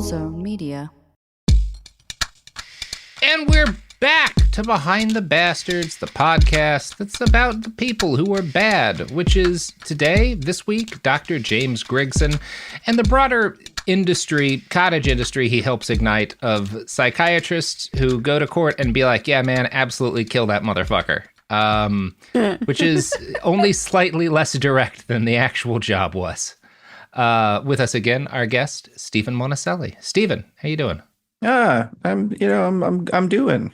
Zone Media. And we're back to Behind the Bastards, the podcast that's about the people who are bad, which is today, this week, Dr. James Grigson and the broader industry, cottage industry he helps ignite of psychiatrists who go to court and be like, yeah, man, absolutely kill that motherfucker. Which is only slightly less direct than the actual job was. With us again, our guest, Stephen Monticelli. Stephen, how you doing? I'm doing.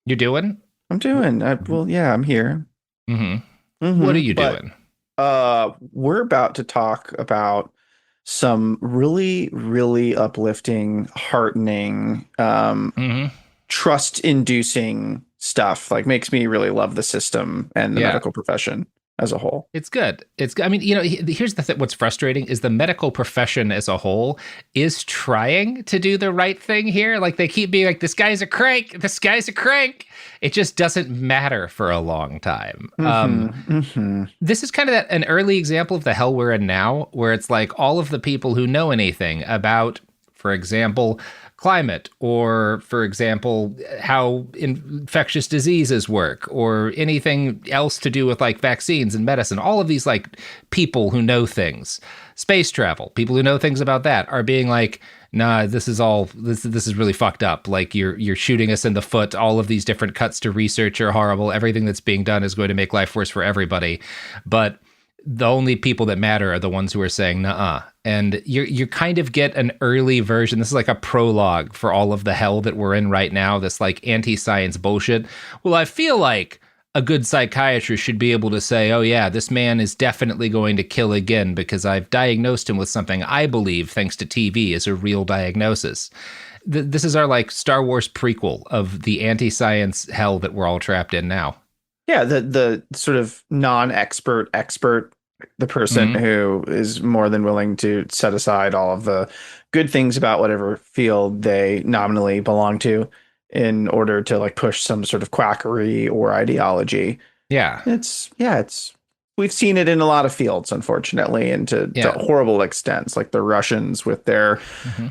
You're doing? I'm doing. I'm here. What are you doing? We're about to talk about some really, really uplifting, heartening, trust-inducing stuff. Like, makes me really love the system and the medical profession as a whole. It's good. I mean, here's the thing. What's frustrating is the medical profession as a whole is trying to do the right thing here. Like, they keep being like, this guy's a crank. This guy's a crank. It just doesn't matter for a long time. This is kind of an early example of the hell we're in now, where it's like all of the people who know anything about, for example, climate, or, for example, how infectious diseases work, or anything else to do with like vaccines and medicine. All of these like people who know things, space travel, people who know things about that are being like, nah, this is really fucked up. Like you're shooting us in the foot. All of these different cuts to research are horrible. Everything that's being done is going to make life worse for everybody. But the only people that matter are the ones who are saying, nuh-uh. And you kind of get an early version. This is like a prologue for all of the hell that we're in right now, this like anti-science bullshit. Well, I feel like a good psychiatrist should be able to say, oh yeah, this man is definitely going to kill again because I've diagnosed him with something I believe, thanks to TV, is a real diagnosis. This is our like Star Wars prequel of the anti-science hell that we're all trapped in now. Yeah, the sort of non-expert expert, the person who is more than willing to set aside all of the good things about whatever field they nominally belong to in order to like push some sort of quackery or ideology. Yeah. We've seen it in a lot of fields, unfortunately, and to horrible extents, like the Russians with their,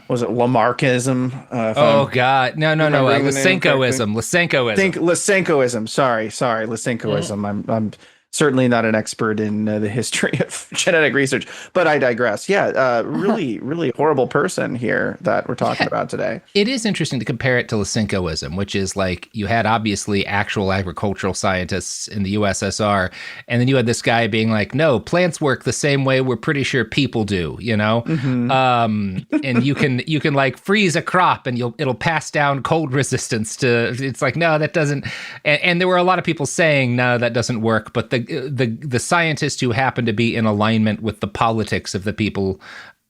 was it Lamarckism? God. No. Lysenkoism. Lysenkoism. Sorry. Lysenkoism. I'm certainly not an expert in the history of genetic research, but I digress. Really, really horrible person here that we're talking about today. It is interesting to compare it to Lysenkoism, which is like you had obviously actual agricultural scientists in the USSR, and then you had this guy being like, no, plants work the same way we're pretty sure people do, you know? And you can like freeze a crop and it'll pass down cold resistance to, it's like, no, that doesn't. And there were a lot of people saying, no, that doesn't work. But the scientist who happened to be in alignment with the politics of the people,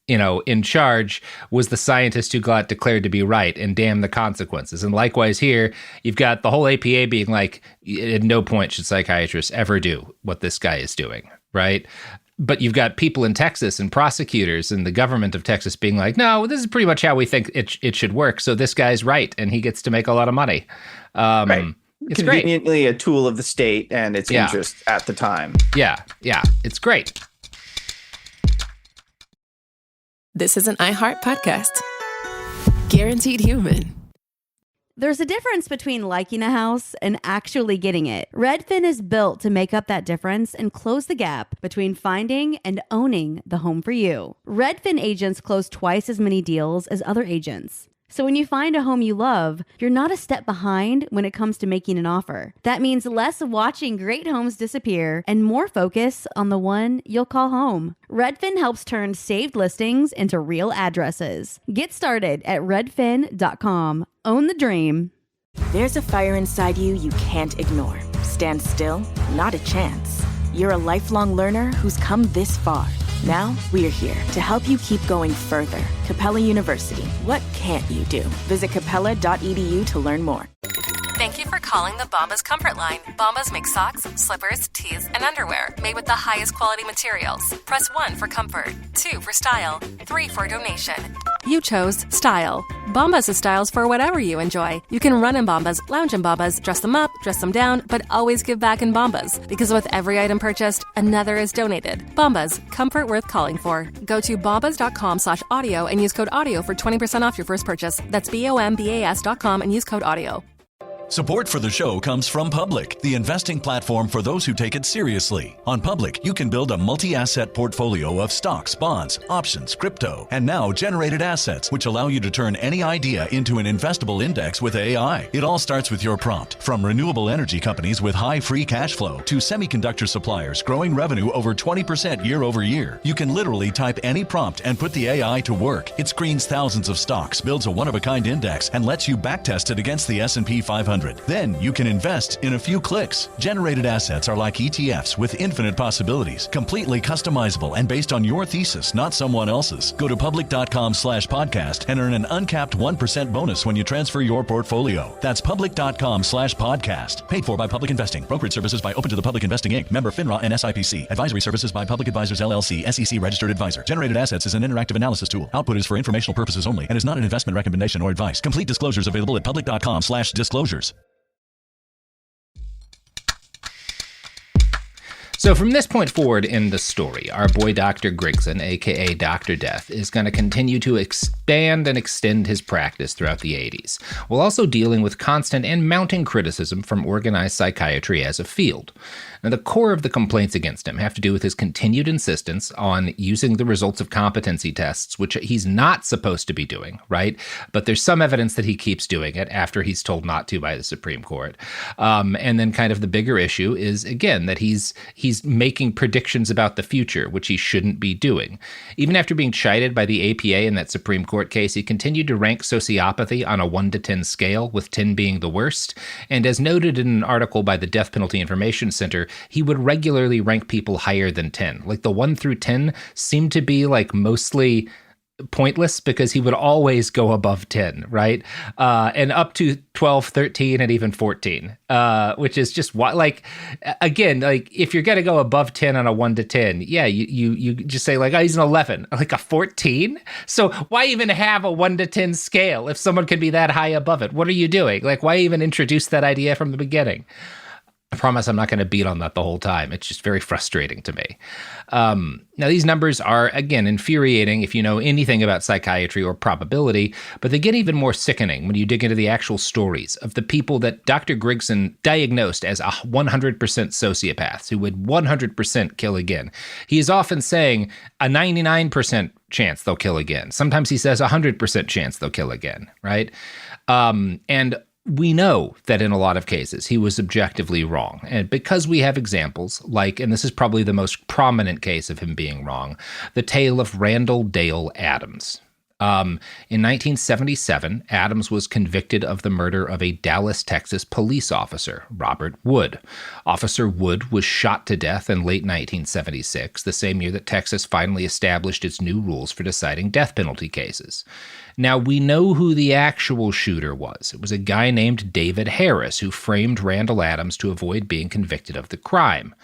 in charge, was the scientist who got declared to be right, and damn the consequences. And likewise here, you've got the whole APA being like, at no point should psychiatrists ever do what this guy is doing, right? But you've got people in Texas and prosecutors and the government of Texas being like, no, this is pretty much how we think it should work. So this guy's right, and he gets to make a lot of money. Right. It's conveniently great. A tool of the state and its interest at the time. Yeah, it's great. This is an iHeart podcast. Guaranteed human. There's a difference between liking a house and actually getting it. Redfin is built to make up that difference and close the gap between finding and owning the home for you. Redfin agents close twice as many deals as other agents. So when you find a home you love, you're not a step behind when it comes to making an offer. That means less watching great homes disappear and more focus on the one you'll call home. Redfin helps turn saved listings into real addresses. Get started at redfin.com. Own the dream. There's a fire inside you can't ignore. Stand still? Not a chance. You're a lifelong learner who's come this far. Now, we're here to help you keep going further. Capella University. What can't you do? Visit capella.edu to learn more. Thank you for calling the Bombas Comfort Line. Bombas make socks, slippers, tees, and underwear made with the highest quality materials. Press 1 for comfort, 2 for style, 3 for donation. You chose style. Bombas is styles for whatever you enjoy. You can run in Bombas, lounge in Bombas, dress them up, dress them down, but always give back in Bombas. Because with every item purchased, another is donated. Bombas, comfort worth calling for. Go to bombas.com/audio and use code AUDIO for 20% off your first purchase. That's BOMBAS.com and use code AUDIO. Support for the show comes from Public, the investing platform for those who take it seriously. On Public, you can build a multi-asset portfolio of stocks, bonds, options, crypto, and now generated assets, which allow you to turn any idea into an investable index with AI. It all starts with your prompt. From renewable energy companies with high free cash flow to semiconductor suppliers growing revenue over 20% year over year, you can literally type any prompt and put the AI to work. It screens thousands of stocks, builds a one-of-a-kind index, and lets you backtest it against the S&P 500. Then you can invest in a few clicks. Generated assets are like ETFs with infinite possibilities, completely customizable and based on your thesis, not someone else's. Go to public.com/podcast and earn an uncapped 1% bonus when you transfer your portfolio. That's public.com/podcast. Paid for by Public Investing. Brokerage services by Open to the Public Investing Inc. Member FINRA and SIPC. Advisory services by Public Advisors LLC, SEC registered advisor. Generated assets is an interactive analysis tool. Output is for informational purposes only and is not an investment recommendation or advice. Complete disclosures available at public.com/disclosures. So from this point forward in the story, our boy Dr. Grigson, aka Dr. Death, is going to continue to expand and extend his practice throughout the 80s, while also dealing with constant and mounting criticism from organized psychiatry as a field. Now, the core of the complaints against him have to do with his continued insistence on using the results of competency tests, which he's not supposed to be doing, right? But there's some evidence that he keeps doing it after he's told not to by the Supreme Court. And then kind of the bigger issue is, again, that he's making predictions about the future, which he shouldn't be doing. Even after being chided by the APA in that Supreme Court case, he continued to rank sociopathy on a 1 to 10 scale, with 10 being the worst. And as noted in an article by the Death Penalty Information Center, he would regularly rank people higher than 10. Like the 1 through 10 seemed to be like mostly pointless because he would always go above 10, right? And up to 12, 13, and even 14, which is just what, like, again, like if you're going to go above 10 on a 1 to 10, yeah, you just say like, oh, he's an 11, like a 14. So why even have a 1 to 10 scale if someone can be that high above it? What are you doing? Like, why even introduce that idea from the beginning? I promise I'm not going to beat on that the whole time. It's just very frustrating to me. Now, these numbers are, again, infuriating if you know anything about psychiatry or probability, but they get even more sickening when you dig into the actual stories of the people that Dr. Grigson diagnosed as 100% sociopaths who would 100% kill again. He is often saying a 99% chance they'll kill again. Sometimes he says 100% chance they'll kill again, right? And we know that in a lot of cases he was objectively wrong. And because we have examples like, and this is probably the most prominent case of him being wrong, the tale of Randall Dale Adams. In 1977, Adams was convicted of the murder of a Dallas, Texas police officer, Robert Wood. Officer Wood was shot to death in late 1976, the same year that Texas finally established its new rules for deciding death penalty cases. Now, we know who the actual shooter was. It was a guy named David Harris who framed Randall Adams to avoid being convicted of the crime.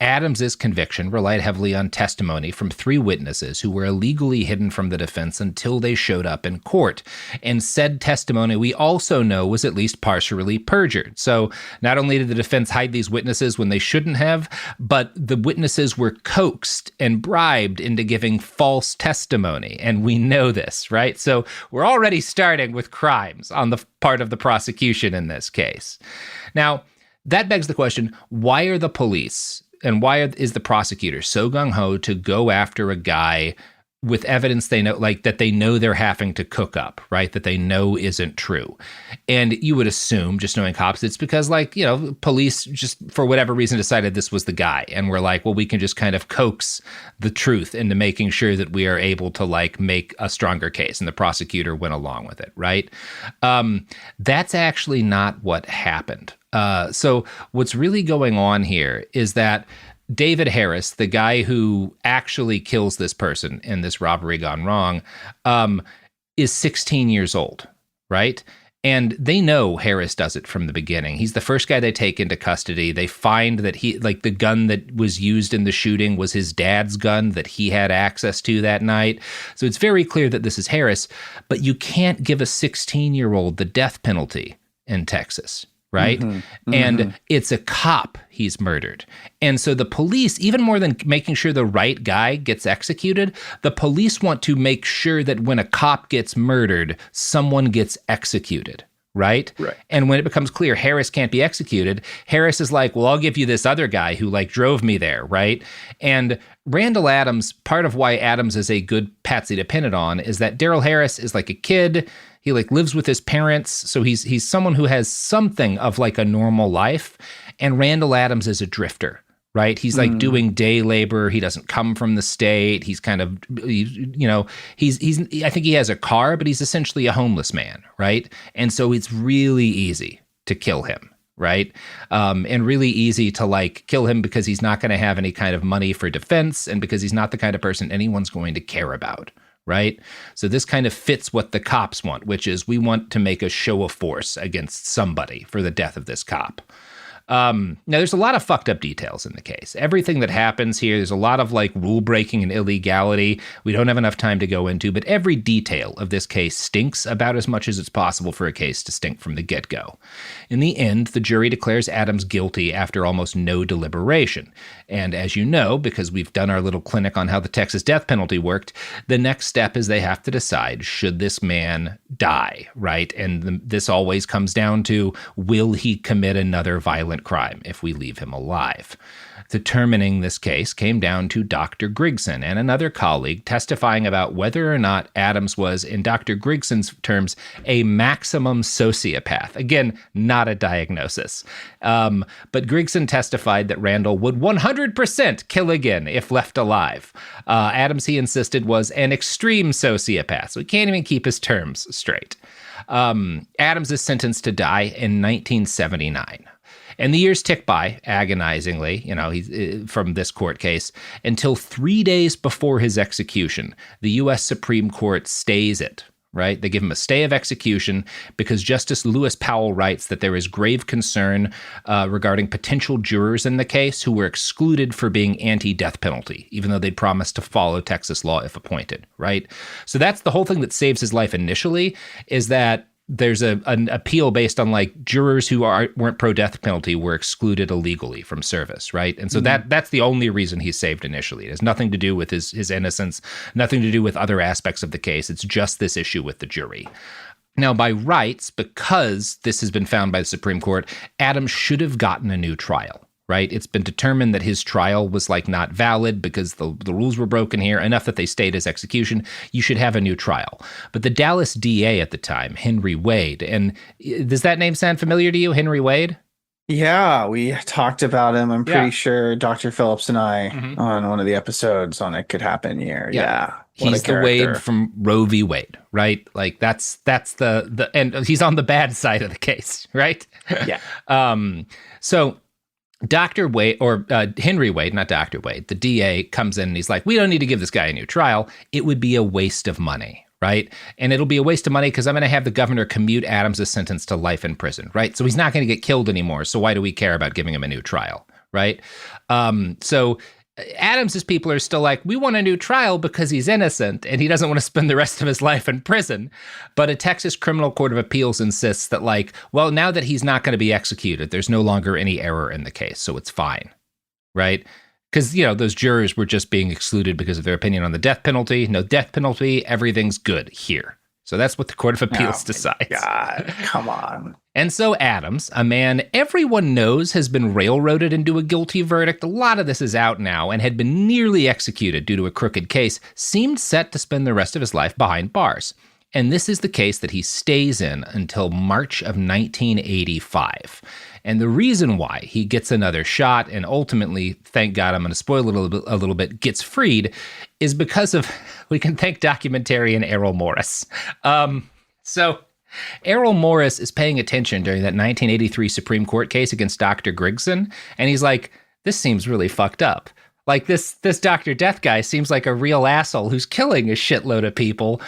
Adams's conviction relied heavily on testimony from 3 witnesses who were illegally hidden from the defense until they showed up in court. And said testimony we also know was at least partially perjured. So not only did the defense hide these witnesses when they shouldn't have, but the witnesses were coaxed and bribed into giving false testimony. And we know this, right? So we're already starting with crimes on the part of the prosecution in this case. Now, that begs the question, why are the police and why is the prosecutor so gung-ho to go after a guy with evidence they know, like that they know they're having to cook up, right? That they know isn't true. And you would assume, just knowing cops, it's because, like, you know, police just for whatever reason decided this was the guy. And we're like, well, we can just kind of coax the truth into making sure that we are able to, like, make a stronger case. And the prosecutor went along with it, right? That's actually not what happened. So what's really going on here is that David Harris, the guy who actually kills this person in this robbery gone wrong, is 16 years old, right? And they know Harris does it from the beginning. He's the first guy they take into custody. They find that the gun that was used in the shooting was his dad's gun that he had access to that night. So it's very clear that this is Harris, but you can't give a 16-year-old the death penalty in Texas, right? And it's a cop he's murdered. And so the police, even more than making sure the right guy gets executed, the police want to make sure that when a cop gets murdered, someone gets executed, right? And when it becomes clear Harris can't be executed, Harris is like, well, I'll give you this other guy who drove me there, right? And Randall Adams, part of why Adams is a good patsy to pin it on is that Daryl Harris is like a kid. He lives with his parents, so he's someone who has something of a normal life. And Randall Adams is a drifter, right? He's doing day labor. He doesn't come from the state. He's kind of, I think he has a car, but he's essentially a homeless man, right? And so it's really easy to kill him, right? And really easy to kill him because he's not going to have any kind of money for defense and because he's not the kind of person anyone's going to care about. Right? So this kind of fits what the cops want, which is we want to make a show of force against somebody for the death of this cop. Now, there's a lot of fucked up details in the case. Everything that happens here, there's a lot of rule breaking and illegality we don't have enough time to go into, but every detail of this case stinks about as much as it's possible for a case to stink from the get-go. In the end, the jury declares Adams guilty after almost no deliberation. And as you know, because we've done our little clinic on how the Texas death penalty worked, the next step is they have to decide, should this man die, right? And this always comes down to, will he commit another violent crime if we leave him alive? Determining this case came down to Dr. Grigson and another colleague testifying about whether or not Adams was, in Dr. Grigson's terms, a maximum sociopath. Again, not a diagnosis. But Grigson testified that Randall would 100% kill again if left alive. Adams, he insisted, was an extreme sociopath, so he can't even keep his terms straight. Adams is sentenced to die in 1979. And the years tick by agonizingly, he's from this court case, until 3 days before his execution. The U.S. Supreme Court stays it, right? They give him a stay of execution because Justice Lewis Powell writes that there is grave concern regarding potential jurors in the case who were excluded for being anti-death penalty, even though they'd promised to follow Texas law if appointed, right? So that's the whole thing that saves his life initially, is that there's an appeal based on jurors who weren't pro-death penalty were excluded illegally from service, right? And so that's the only reason he's saved initially. It has nothing to do with his innocence, nothing to do with other aspects of the case. It's just this issue with the jury. Now, by rights, because this has been found by the Supreme Court, Adams should have gotten a new trial. Right? It's been determined that his trial was not valid because the rules were broken here, enough that they stayed his execution. You should have a new trial. But the Dallas DA at the time, Henry Wade, and does that name sound familiar to you, Henry Wade? Yeah, we talked about him. I'm pretty sure Dr. Phillips and I on one of the episodes on It Could Happen here. Yeah. He's the Wade from Roe v. Wade, right? That's the and he's on the bad side of the case, right? Yeah. So Dr. Wade, or Henry Wade, not Dr. Wade, the DA comes in and he's like, we don't need to give this guy a new trial. It would be a waste of money, right? And it'll be a waste of money because I'm going to have the governor commute Adams' sentence to life in prison, right? So he's not going to get killed anymore. So why do we care about giving him a new trial, right? So Adams's people are still like, we want a new trial because he's innocent and he doesn't want to spend the rest of his life in prison. But a Texas Criminal Court of Appeals insists that well, now that he's not going to be executed, there's no longer any error in the case, so it's fine, right? Because, those jurors were just being excluded because of their opinion on the death penalty. No death penalty, everything's good here. So that's what the Court of Appeals decides. God, come on. And so Adams, a man everyone knows has been railroaded into a guilty verdict, a lot of this is out now, and had been nearly executed due to a crooked case, seemed set to spend the rest of his life behind bars. And this is the case that he stays in until March of 1985. And the reason why he gets another shot and ultimately, thank God, I'm going to spoil it a little bit, gets freed is because of, we can thank documentarian Errol Morris. So Errol Morris is paying attention during that 1983 Supreme Court case against Dr. Grigson, and he's like, this seems really fucked up. This Dr. Death guy seems like a real asshole who's killing a shitload of people.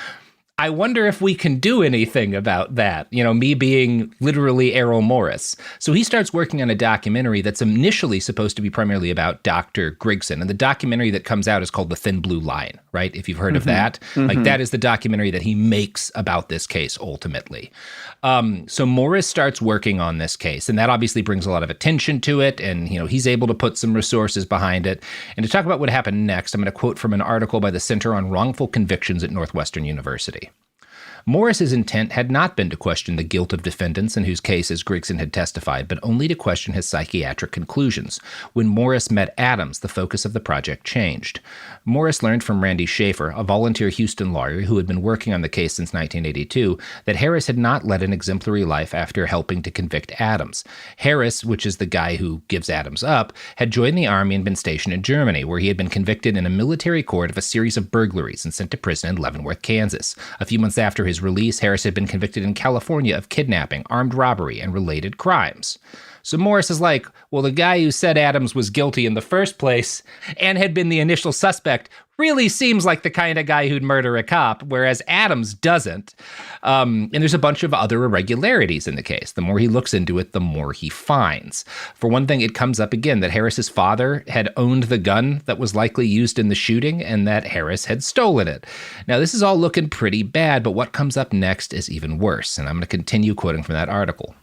I wonder if we can do anything about that, me being literally Errol Morris. So he starts working on a documentary that's initially supposed to be primarily about Dr. Grigson. And the documentary that comes out is called The Thin Blue Line, right? If you've heard of that. Like that is the documentary that he makes about this case ultimately. So Morris starts working on this case, and that obviously brings a lot of attention to it. And, he's able to put some resources behind it. And to talk about what happened next, I'm going to quote from an article by the Center on Wrongful Convictions at Northwestern University. Morris's intent had not been to question the guilt of defendants in whose cases Grigson had testified, but only to question his psychiatric conclusions. When Morris met Adams, the focus of the project changed. Morris learned from Randy Schaefer, a volunteer Houston lawyer who had been working on the case since 1982, that Harris had not led an exemplary life after helping to convict Adams. Harris, which is the guy who gives Adams up, had joined the army and been stationed in Germany, where he had been convicted in a military court of a series of burglaries and sent to prison in Leavenworth, Kansas. A few months after his release, Harris had been convicted in California of kidnapping, armed robbery, and related crimes. So Morris is like, well, the guy who said Adams was guilty in the first place and had been the initial suspect really seems like the kind of guy who'd murder a cop, whereas Adams doesn't. And there's a bunch of other irregularities in the case. The more he looks into it, the more he finds. For one thing, it comes up again that Harris's father had owned the gun that was likely used in the shooting and that Harris had stolen it. Now, this is all looking pretty bad, but what comes up next is even worse. And I'm going to continue quoting from that article.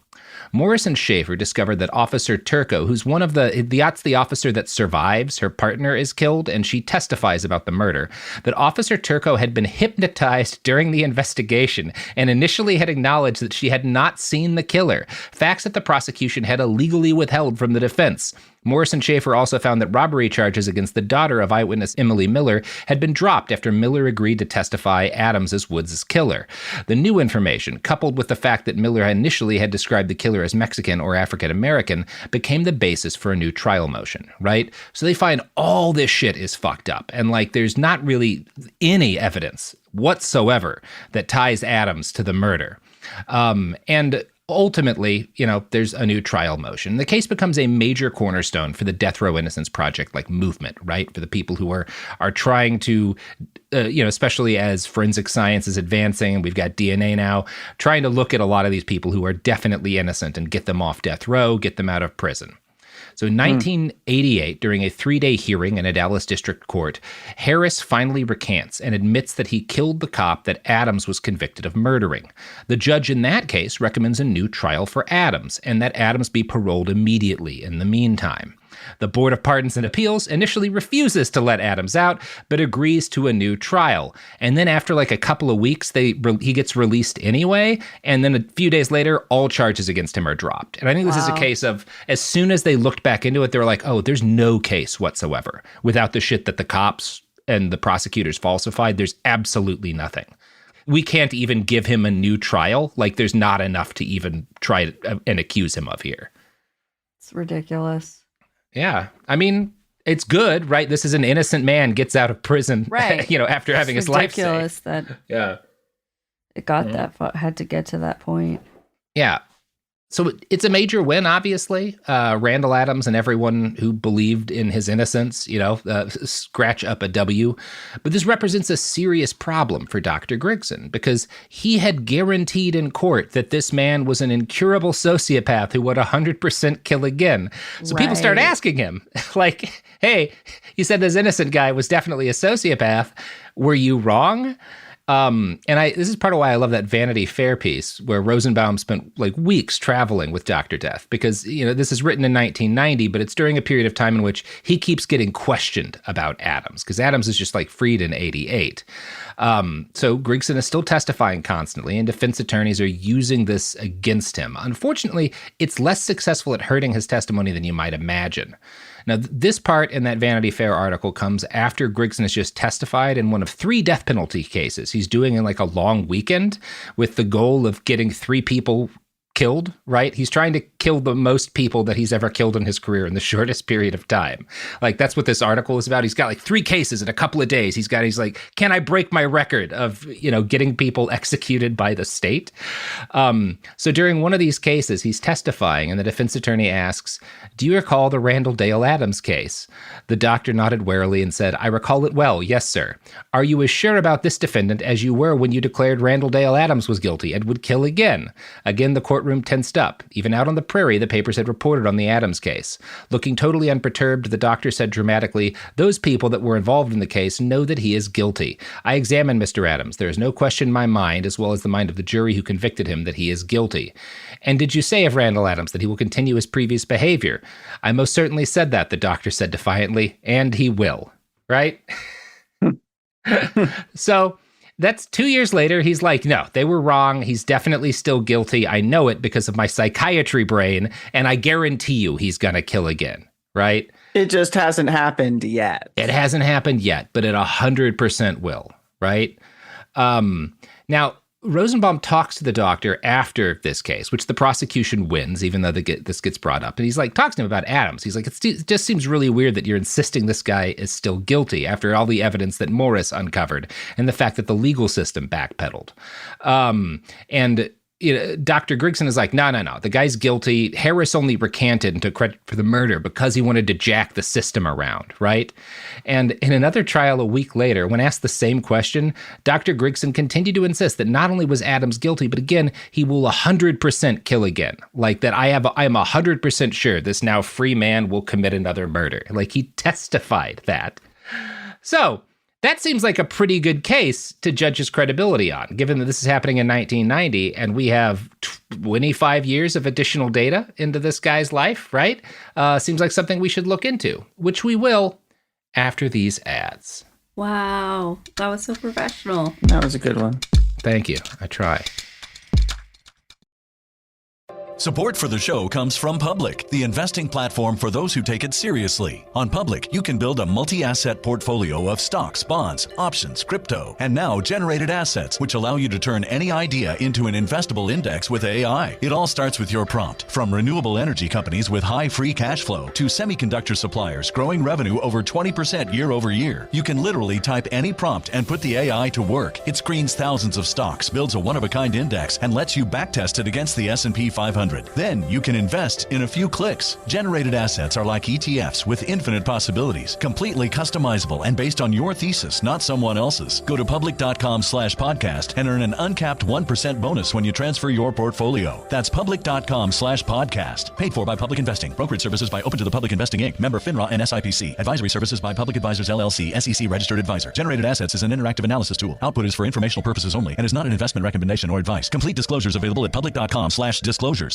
Morris and Schaefer discovered that Officer Turco, who's one of that's the officer that survives, her partner is killed, and she testifies about the murder, that Officer Turco had been hypnotized during the investigation and initially had acknowledged that she had not seen the killer, facts that the prosecution had illegally withheld from the defense. Morris and Schaefer also found that robbery charges against the daughter of eyewitness Emily Miller had been dropped after Miller agreed to testify Adams as Woods' killer. The new information, coupled with the fact that Miller initially had described the killer as Mexican or African American, became the basis for a new trial motion, right? So they find all this shit is fucked up, and there's not really any evidence whatsoever that ties Adams to the murder. And ultimately, there's a new trial motion. The case becomes a major cornerstone for the Death Row Innocence Project movement, right? For the people who are trying to, especially as forensic science is advancing, and we've got DNA now, trying to look at a lot of these people who are definitely innocent and get them off death row, get them out of prison. So in 1988, during a 3-day hearing in a Dallas district court, Harris finally recants and admits that he killed the cop that Adams was convicted of murdering. The judge in that case recommends a new trial for Adams and that Adams be paroled immediately in the meantime. The Board of Pardons and Appeals initially refuses to let Adams out, but agrees to a new trial. And then after a couple of weeks, he gets released anyway. And then a few days later, all charges against him are dropped. And I think this is a case of, as soon as they looked back into it, they were like, oh, there's no case whatsoever. Without the shit that the cops and the prosecutors falsified, there's absolutely nothing. We can't even give him a new trial. There's not enough to even try and accuse him of here. It's ridiculous. Yeah. I mean, it's good, right? This is an innocent man gets out of prison, right? After having his life saved. Ridiculous that it got that far, had to get to that point. Yeah. So it's a major win, obviously. Randall Adams and everyone who believed in his innocence, scratch up a W. But this represents a serious problem for Dr. Grigson because he had guaranteed in court that this man was an incurable sociopath who would 100% kill again. So people start asking him, hey, you said this innocent guy was definitely a sociopath. Were you wrong? This is part of why I love that Vanity Fair piece where Rosenbaum spent weeks traveling with Dr. Death because, this is written in 1990, but it's during a period of time in which he keeps getting questioned about Adams because Adams is just freed in 88. So Grigson is still testifying constantly and defense attorneys are using this against him. Unfortunately, it's less successful at hurting his testimony than you might imagine. Now, this part in that Vanity Fair article comes after Grigson has just testified in one of 3 death penalty cases he's doing in a long weekend with the goal of getting 3 people killed, right? He's trying to kill the most people that he's ever killed in his career in the shortest period of time. Like, that's what this article is about. He's got like 3 cases in a couple of days. He's like, can I break my record of, getting people executed by the state? So during one of these cases, he's testifying, and the defense attorney asks, do you recall the Randall Dale Adams case? The doctor nodded warily and said, I recall it well. Yes, sir. Are you as sure about this defendant as you were when you declared Randall Dale Adams was guilty and would kill again? Again, the courtroom tensed up. Even out on the prairie, the papers had reported on the Adams case. Looking totally unperturbed, the doctor said dramatically, those people that were involved in the case know that he is guilty. I examined Mr. Adams. There is no question in my mind, as well as the mind of the jury who convicted him, that he is guilty. And did you say of Randall Adams that he will continue his previous behavior? I most certainly said that, the doctor said defiantly, and he will. Right? So that's 2 years later. He's like, no, they were wrong. He's definitely still guilty. I know it because of my psychiatry brain, and I guarantee you he's going to kill again. Right? It just hasn't happened yet. It hasn't happened yet, but it 100% will. Right? Now, Rosenbaum talks to the doctor after this case, which the prosecution wins, even though this gets brought up. And he's like, talks to him about Adams. He's like, it just seems really weird that you're insisting this guy is still guilty after all the evidence that Morris uncovered and the fact that the legal system backpedaled. Dr. Grigson is like, no. The guy's guilty. Harris only recanted and took credit for the murder because he wanted to jack the system around, right? And in another trial a week later, when asked the same question, Dr. Grigson continued to insist that not only was Adams guilty, but again, he will 100% kill again. Like that I am 100% sure this now free man will commit another murder. Like he testified that. So that seems like a pretty good case to judge his credibility on, given that this is happening in 1990 and we have 25 years of additional data into this guy's life, right? Seems like something we should look into, which we will after these ads. Wow, that was so professional. That was a good one. Thank you. I try. Support for the show comes from Public, the investing platform for those who take it seriously. On Public, you can build a multi-asset portfolio of stocks, bonds, options, crypto, and now generated assets, which allow you to turn any idea into an investable index with AI. It all starts with your prompt. From renewable energy companies with high free cash flow to semiconductor suppliers growing revenue over 20% year over year, you can literally type any prompt and put the AI to work. It screens thousands of stocks, builds a one-of-a-kind index, and lets you backtest it against the S&P 500. Then you can invest in a few clicks. Generated assets are like ETFs with infinite possibilities, completely customizable and based on your thesis, not someone else's. Go to public.com/podcast and earn an uncapped 1% bonus when you transfer your portfolio. That's public.com/podcast. Paid for by Public Investing. Brokerage services by Open to the Public Investing Inc. Member FINRA and SIPC. Advisory services by Public Advisors LLC, SEC registered advisor. Generated assets is an interactive analysis tool. Output is for informational purposes only and is not an investment recommendation or advice. Complete disclosures available at public.com/disclosures.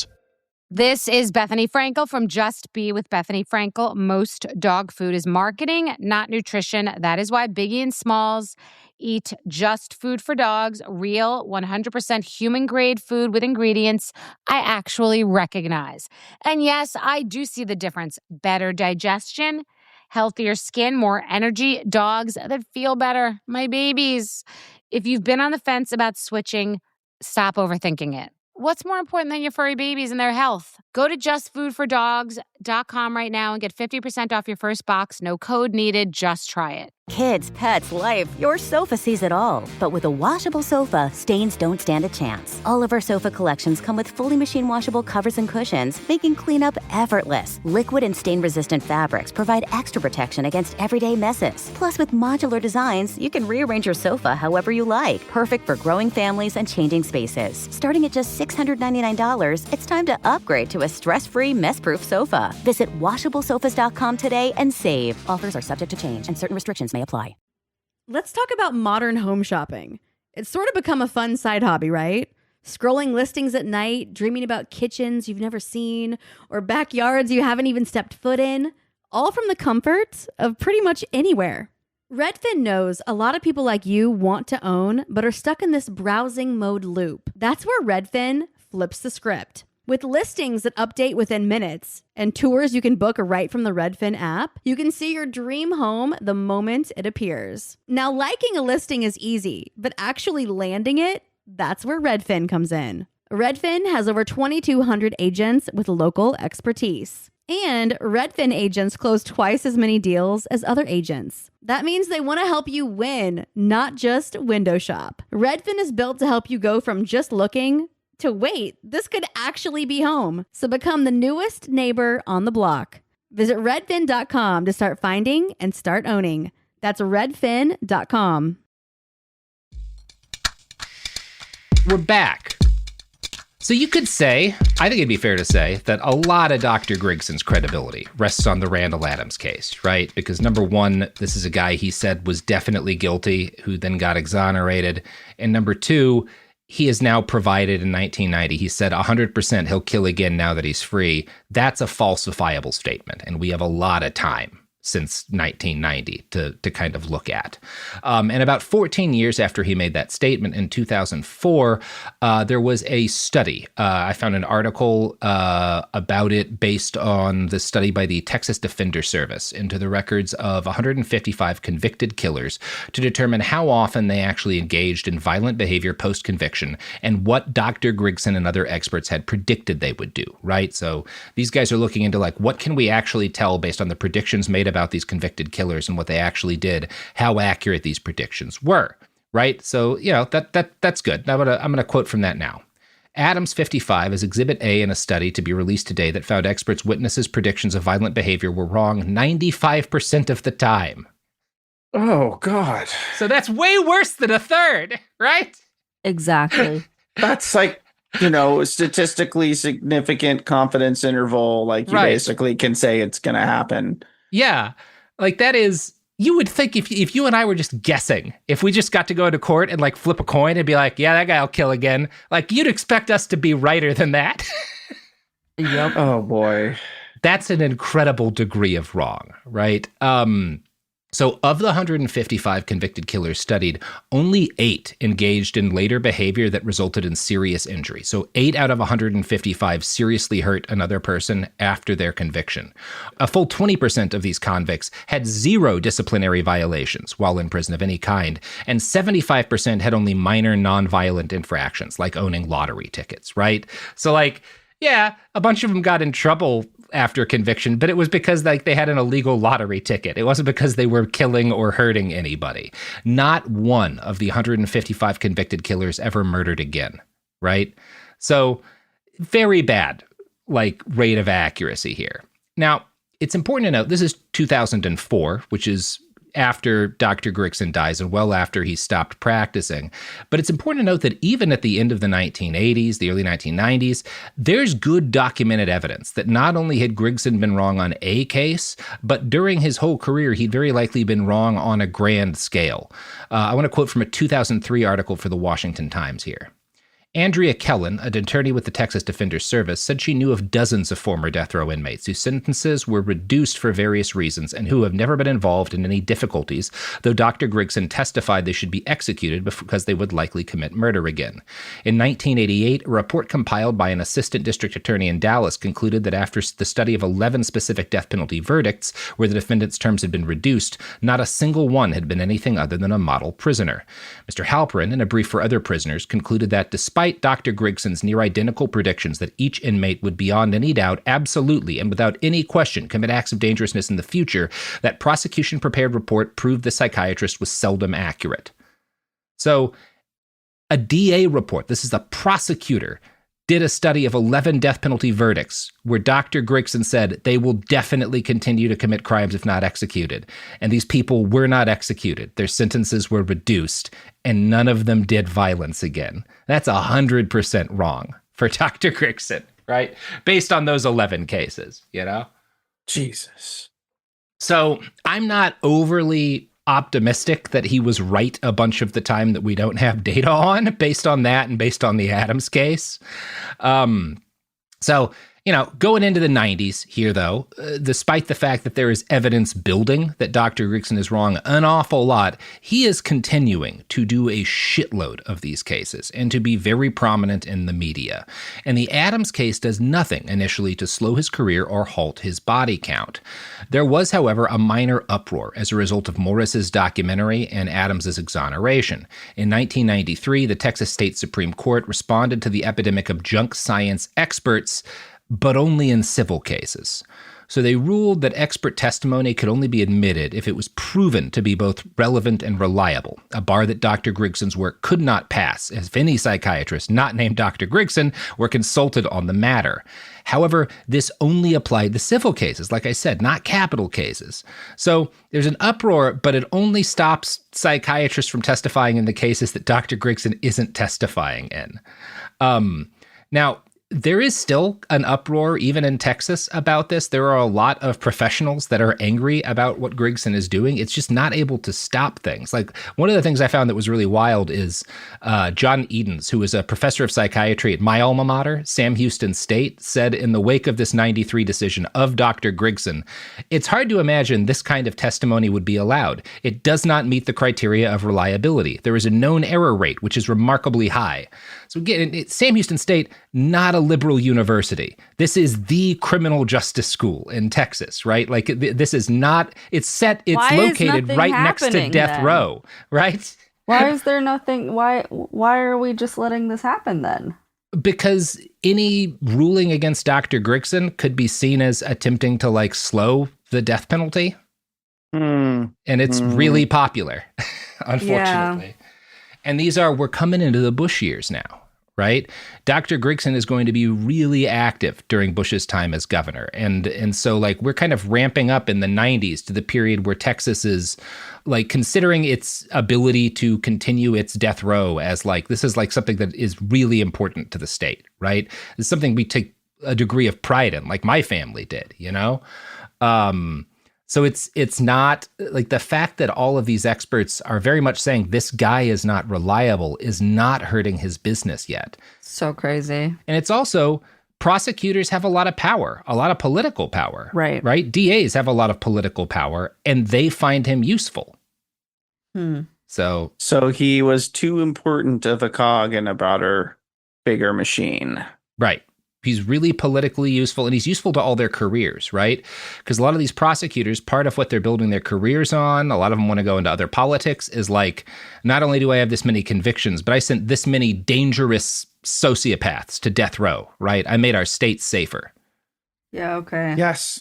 This is Bethany Frankel from Just Be with Bethany Frankel. Most dog food is marketing, not nutrition. That is why Biggie and Smalls eat just food for dogs, real 100% human-grade food with ingredients I actually recognize. And yes, I do see the difference. Better digestion, healthier skin, more energy, dogs that feel better, my babies. If you've been on the fence about switching, stop overthinking it. What's more important than your furry babies and their health? Go to justfoodfordogs.com right now and get 50% off your first box. No code needed. Just try it. Kids, pets, life, your sofa sees it all. But with a washable sofa, stains don't stand a chance. All of our sofa collections come with fully machine washable covers and cushions, making cleanup effortless. Liquid and stain-resistant fabrics provide extra protection against everyday messes. Plus, with modular designs, you can rearrange your sofa however you like. Perfect for growing families and changing spaces. Starting at just $699, it's time to upgrade to a stress-free, mess-proof sofa. Visit washablesofas.com today and save. Offers are subject to change and certain restrictions may apply. Let's talk about modern home shopping. It's sort of become a fun side hobby, right? Scrolling listings at night, dreaming about kitchens you've never seen, or backyards you haven't even stepped foot in, all from the comfort of pretty much anywhere. Redfin knows a lot of people like you want to own, but are stuck in this browsing mode loop. That's where Redfin flips the script. With listings that update within minutes and tours you can book right from the Redfin app, you can see your dream home the moment it appears. Now, liking a listing is easy, but actually landing it, that's where Redfin comes in. Redfin has over 2,200 agents with local expertise. And Redfin agents close twice as many deals as other agents. That means they want to help you win, not just window shop. Redfin is built to help you go from just looking to wait, this could actually be home. So become the newest neighbor on the block. Visit redfin.com to start finding and start owning. That's redfin.com. We're back. So you could say, I think it'd be fair to say, that a lot of Dr. Grigson's credibility rests on the Randall Adams case, right? Because number one, this is a guy he said was definitely guilty, who then got exonerated. And number two, he has now provided in 1990, he said 100% he'll kill again now that he's free. That's a falsifiable statement, and we have a lot of time since 1990 to kind of look at. And about 14 years after he made that statement in 2004, there was a study. I found an article about it based on the study by the Texas Defender Service into the records of 155 convicted killers to determine how often they actually engaged in violent behavior post-conviction and what Dr. Grigson and other experts had predicted they would do, right? So these guys are looking into like, what can we actually tell based on the predictions made about these convicted killers and what they actually did, how accurate these predictions were, right? So, you know, that's good. I'm gonna quote from that now. Adams 55 is Exhibit A in a study to be released today that found experts' witnesses' predictions of violent behavior were wrong 95% of the time. Oh, God. So that's way worse than a third, right? Exactly. That's like, you know, a statistically significant confidence interval. Like you basically can say it's going to happen. Yeah, like that is, you would think if you and I were just guessing, if we just got to go to court and like flip a coin and be like, yeah, that guy will kill again, like you'd expect us to be righter than that. Yep. Oh, boy. That's an incredible degree of wrong, right? So of the 155 convicted killers studied, only 8 engaged in later behavior that resulted in serious injury. So 8 out of 155 seriously hurt another person after their conviction. A full 20% of these convicts had 0 disciplinary violations while in prison of any kind, and 75% had only minor nonviolent infractions, like owning lottery tickets, right? So like, yeah, a bunch of them got in trouble after conviction, but it was because like they had an illegal lottery ticket. It wasn't because they were killing or hurting anybody. Not one of the 155 convicted killers ever murdered again, right? So very bad, like rate of accuracy here. Now, it's important to note, this is 2004, which is after Dr. Grigson dies and well after he stopped practicing. But it's important to note that even at the end of the 1980s, the early 1990s, there's good documented evidence that not only had Grigson been wrong on a case, but during his whole career, he'd very likely been wrong on a grand scale. I want to quote from a 2003 article for the Washington Times here. Andrea Kellen, an attorney with the Texas Defender Service, said she knew of dozens of former death row inmates whose sentences were reduced for various reasons and who have never been involved in any difficulties, though Dr. Grigson testified they should be executed because they would likely commit murder again. In 1988, a report compiled by an assistant district attorney in Dallas concluded that after the study of 11 specific death penalty verdicts where the defendant's terms had been reduced, not a single one had been anything other than a model prisoner. Mr. Halperin, in a brief for other prisoners, concluded that despite Dr. Grigson's near-identical predictions that each inmate would beyond any doubt, absolutely, and without any question, commit acts of dangerousness in the future, that prosecution-prepared report proved the psychiatrist was seldom accurate. So, a DA report, this is the prosecutor, did a study of 11 death penalty verdicts where Dr. Grigson said they will definitely continue to commit crimes if not executed. And these people were not executed. Their sentences were reduced, and none of them did violence again. That's 100% wrong for Dr. Grigson, right? Based on those 11 cases, you know? Jesus. So I'm not overly optimistic that he was right a bunch of the time that we don't have data on based on that and based on the Adams case. So Going into the 90s here, though, despite the fact that there is evidence building that Dr. Grigson is wrong an awful lot, he is continuing to do a shitload of these cases and to be very prominent in the media. And the Adams case does nothing initially to slow his career or halt his body count. There was, however, a minor uproar as a result of Morris's documentary and Adams's exoneration. In 1993, the Texas State Supreme Court responded to the epidemic of junk science experts, but only in civil cases. So they ruled that expert testimony could only be admitted if it was proven to be both relevant and reliable, a bar that Dr. Grigson's work could not pass, as if any psychiatrist not named Dr. Grigson were consulted on the matter. However, this only applied to civil cases, like I said, not capital cases. So there's an uproar, but it only stops psychiatrists from testifying in the cases that Dr. Grigson isn't testifying in. Now, there is still an uproar, even in Texas, about this. There are a lot of professionals that are angry about what Grigson is doing. It's just not able to stop things. Like, one of the things I found that was really wild is John Edens, who is a professor of psychiatry at my alma mater, Sam Houston State, said in the wake of this 93 decision of Dr. Grigson, it's hard to imagine this kind of testimony would be allowed. It does not meet the criteria of reliability. There is a known error rate, which is remarkably high. So again, Sam Houston State, not a liberal university. This is the criminal justice school in Texas, right? Like, this is not, it's located right next to death row, right? Why is there nothing, why are we just letting this happen then? Because any ruling against Dr. Grigson could be seen as attempting to slow the death penalty. And it's really popular, unfortunately. Yeah. And we're coming into the Bush years now, right? Dr. Grigson is going to be really active during Bush's time as governor. And so we're kind of ramping up in the 90s to the period where Texas is considering its ability to continue its death row as this is something that is really important to the state, right? It's something we take a degree of pride in, like my family did, So it's not the fact that all of these experts are very much saying this guy is not reliable is not hurting his business yet. So crazy. And it's also, prosecutors have a lot of power, a lot of political power. Right. Right? DAs have a lot of political power, and they find him useful. So he was too important of a cog in a broader, bigger machine. Right. He's really politically useful, and he's useful to all their careers, right? Because a lot of these prosecutors, part of what they're building their careers on, a lot of them want to go into other politics, is not only do I have this many convictions, but I sent this many dangerous sociopaths to death row, right? I made our state safer. Yeah, okay. Yes.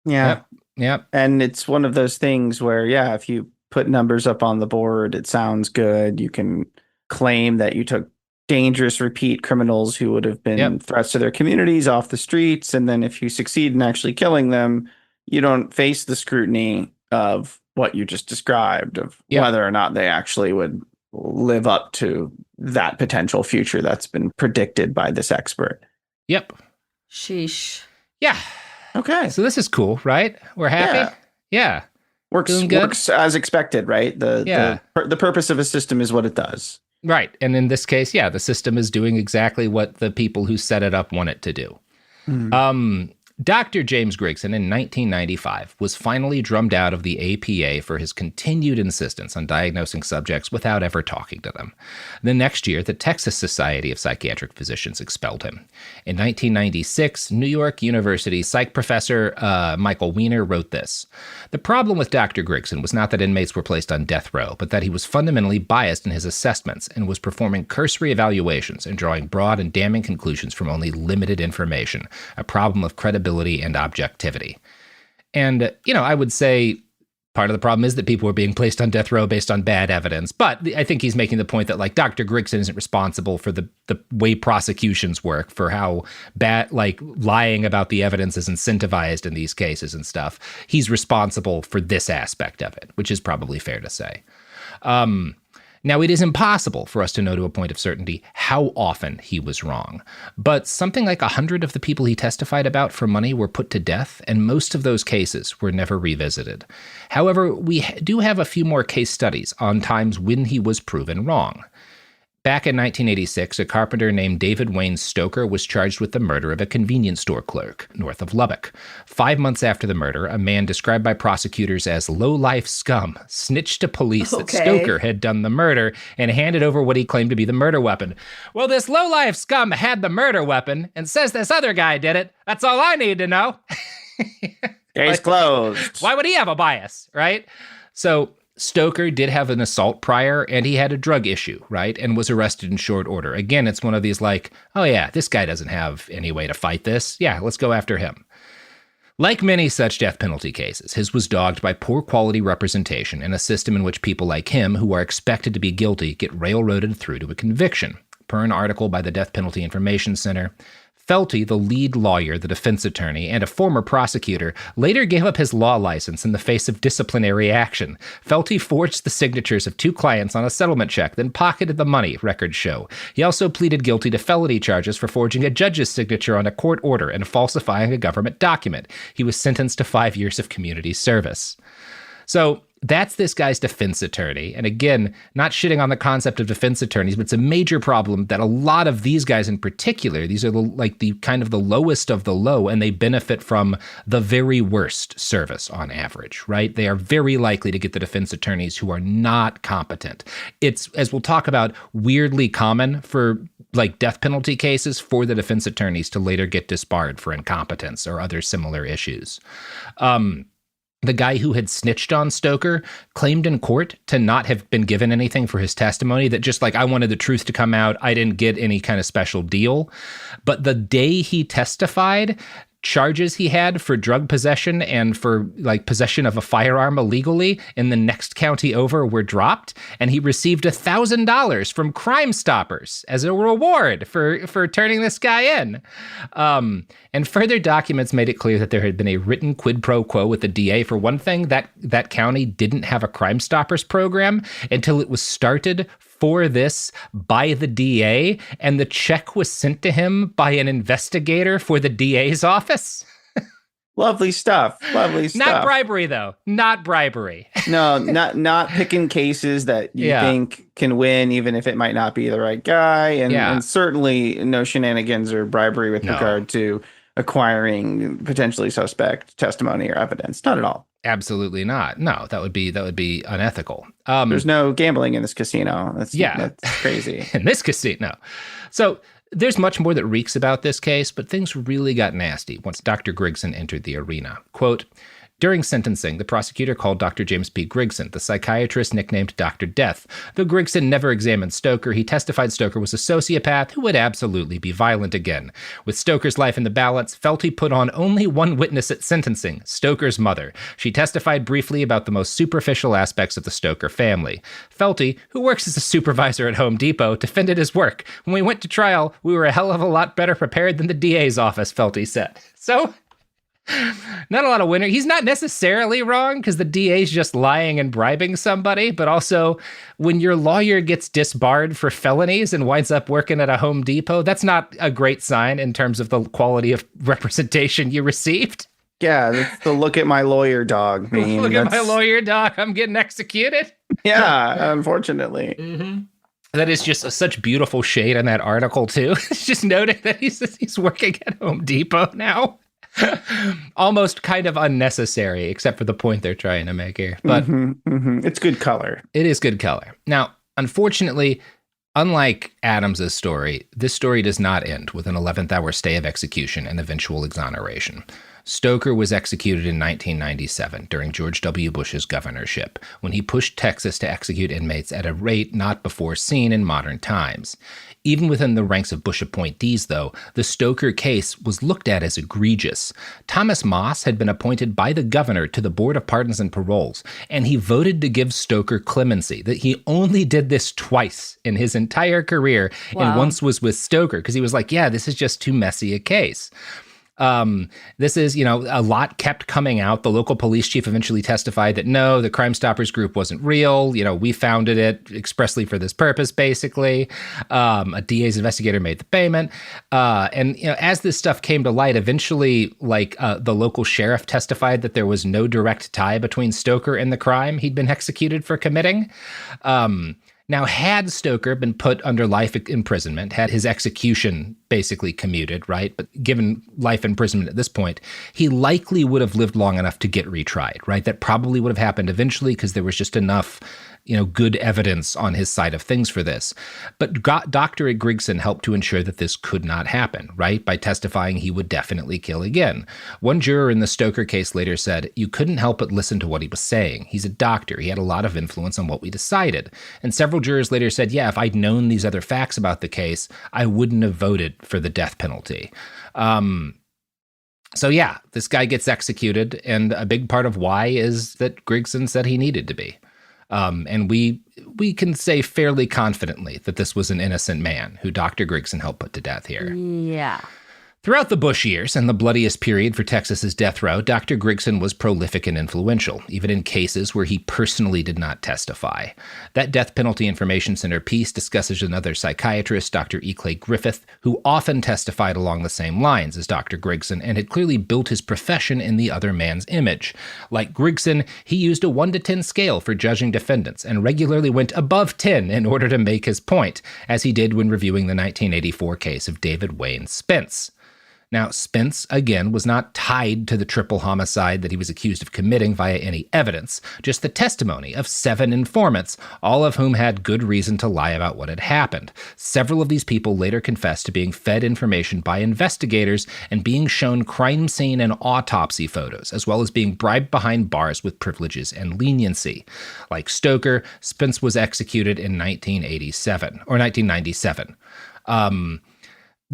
Yeah. Yep. And it's one of those things where, if you put numbers up on the board, it sounds good. You can claim that you took dangerous repeat criminals who would have been threats to their communities off the streets. And then if you succeed in actually killing them, you don't face the scrutiny of what you just described, of whether or not they actually would live up to that potential future that's been predicted by this expert. Yep. Sheesh. Yeah. Okay. So this is cool, right? We're happy? Yeah. Works as expected, right? The purpose of a system is what it does. Right. And in this case, the system is doing exactly what the people who set it up want it to do. Dr. James Grigson in 1995 was finally drummed out of the APA for his continued insistence on diagnosing subjects without ever talking to them. The next year, the Texas Society of Psychiatric Physicians expelled him. In 1996, New York University psych professor Michael Weiner wrote this: "The problem with Dr. Grigson was not that inmates were placed on death row, but that he was fundamentally biased in his assessments and was performing cursory evaluations and drawing broad and damning conclusions from only limited information, a problem of credibility and objectivity." And, I would say part of the problem is that people were being placed on death row based on bad evidence. But I think he's making the point that Dr. Grigson isn't responsible for the way prosecutions work, for how bad, lying about the evidence is incentivized in these cases and stuff. He's responsible for this aspect of it, which is probably fair to say. Now, it is impossible for us to know to a point of certainty how often he was wrong, but something like 100 of the people he testified about for money were put to death, and most of those cases were never revisited. However, we do have a few more case studies on times when he was proven wrong. Back in 1986, a carpenter named David Wayne Stoker was charged with the murder of a convenience store clerk north of Lubbock. 5 months after the murder, a man described by prosecutors as low-life scum snitched to police that Stoker had done the murder and handed over what he claimed to be the murder weapon. Well, this low-life scum had the murder weapon and says this other guy did it. That's all I need to know. Case closed. Why would he have a bias, right? So Stoker did have an assault prior, and he had a drug issue, right? And was arrested in short order. Again, it's one of these like, oh yeah, this guy doesn't have any way to fight this. Yeah, let's go after him. Like many such death penalty cases, his was dogged by poor quality representation and a system in which people like him, who are expected to be guilty, get railroaded through to a conviction. Per an article by the Death Penalty Information Center, Felty, the lead lawyer, the defense attorney, and a former prosecutor, later gave up his law license in the face of disciplinary action. Felty forged the signatures of 2 clients on a settlement check, then pocketed the money, records show. He also pleaded guilty to felony charges for forging a judge's signature on a court order and falsifying a government document. He was sentenced to 5 years of community service. So that's this guy's defense attorney. And again, not shitting on the concept of defense attorneys, but it's a major problem that a lot of these guys in particular, these are the kind of the lowest of the low, and they benefit from the very worst service on average, right? They are very likely to get the defense attorneys who are not competent. It's, as we'll talk about, weirdly common for like death penalty cases for the defense attorneys to later get disbarred for incompetence or other similar issues. The guy who had snitched on Stoker claimed in court to not have been given anything for his testimony, that just like, I wanted the truth to come out, I didn't get any kind of special deal. But the day he testified, charges he had for drug possession and for like possession of a firearm illegally in the next county over were dropped, and he received $1,000 from Crime Stoppers as a reward for turning this guy in. And further documents made it clear that there had been a written quid pro quo with the DA. For one thing, that county didn't have a Crime Stoppers program until it was started for this by the DA, and the check was sent to him by an investigator for the DA's office. Lovely stuff. Lovely stuff. Not bribery, though. Not bribery. No, not picking cases that you think can win, even if it might not be the right guy. And certainly no shenanigans or bribery with regard to acquiring potentially suspect testimony or evidence. Not at all. Absolutely not. No, that would be unethical. There's no gambling in this casino. That's crazy. In this casino. So there's much more that reeks about this case, but things really got nasty once Dr. Grigson entered the arena. Quote, during sentencing, the prosecutor called Dr. James P. Grigson, the psychiatrist nicknamed Dr. Death. Though Grigson never examined Stoker, he testified Stoker was a sociopath who would absolutely be violent again. With Stoker's life in the balance, Felty put on only one witness at sentencing, Stoker's mother. She testified briefly about the most superficial aspects of the Stoker family. Felty, who works as a supervisor at Home Depot, defended his work. When we went to trial, we were a hell of a lot better prepared than the DA's office, Felty said. So not a lot of winner. He's not necessarily wrong because the DA's just lying and bribing somebody, but also when your lawyer gets disbarred for felonies and winds up working at a Home Depot, that's not a great sign in terms of the quality of representation you received. Yeah, that's the look at my lawyer dog meme. Look at my lawyer dog, I'm getting executed. Yeah, unfortunately. Mm-hmm. That is just such beautiful shade in that article too. It's just noting that he's working at Home Depot now. Almost kind of unnecessary, except for the point they're trying to make here. But it's good color. It is good color. Now, unfortunately, unlike Adams's story, this story does not end with an 11th hour stay of execution and eventual exoneration. Stoker was executed in 1997 during George W. Bush's governorship, when he pushed Texas to execute inmates at a rate not before seen in modern times. Even within the ranks of Bush appointees, though, the Stoker case was looked at as egregious. Thomas Moss had been appointed by the governor to the Board of Pardons and Paroles, and he voted to give Stoker clemency. That he only did this twice in his entire career, and once was with Stoker, because he was like, yeah, this is just too messy a case. This is, a lot kept coming out. The local police chief eventually testified that no, the Crime Stoppers group wasn't real. We founded it expressly for this purpose, basically. A DA's investigator made the payment. And as this stuff came to light, eventually, the local sheriff testified that there was no direct tie between Stoker and the crime he'd been executed for committing. Now, had Stoker been put under life imprisonment, had his execution basically commuted, right? But given life imprisonment at this point, he likely would have lived long enough to get retried, right? That probably would have happened eventually because there was just enough, good evidence on his side of things for this. But Dr. Grigson helped to ensure that this could not happen, right? By testifying he would definitely kill again. One juror in the Stoker case later said, "You couldn't help but listen to what he was saying. He's a doctor. He had a lot of influence on what we decided." And several jurors later said, "Yeah, if I'd known these other facts about the case, I wouldn't have voted for the death penalty." So yeah, this guy gets executed, and a big part of why is that Grigson said he needed to be. And we can say fairly confidently that this was an innocent man who Dr. Grigson helped put to death here. Yeah. Throughout the Bush years and the bloodiest period for Texas's death row, Dr. Grigson was prolific and influential, even in cases where he personally did not testify. That Death Penalty Information Center piece discusses another psychiatrist, Dr. E. Clay Griffith, who often testified along the same lines as Dr. Grigson and had clearly built his profession in the other man's image. Like Grigson, he used a 1 to 10 scale for judging defendants and regularly went above 10 in order to make his point, as he did when reviewing the 1984 case of David Wayne Spence. Now, Spence, again, was not tied to the triple homicide that he was accused of committing via any evidence, just the testimony of 7 informants, all of whom had good reason to lie about what had happened. Several of these people later confessed to being fed information by investigators and being shown crime scene and autopsy photos, as well as being bribed behind bars with privileges and leniency. Like Stoker, Spence was executed in 1997.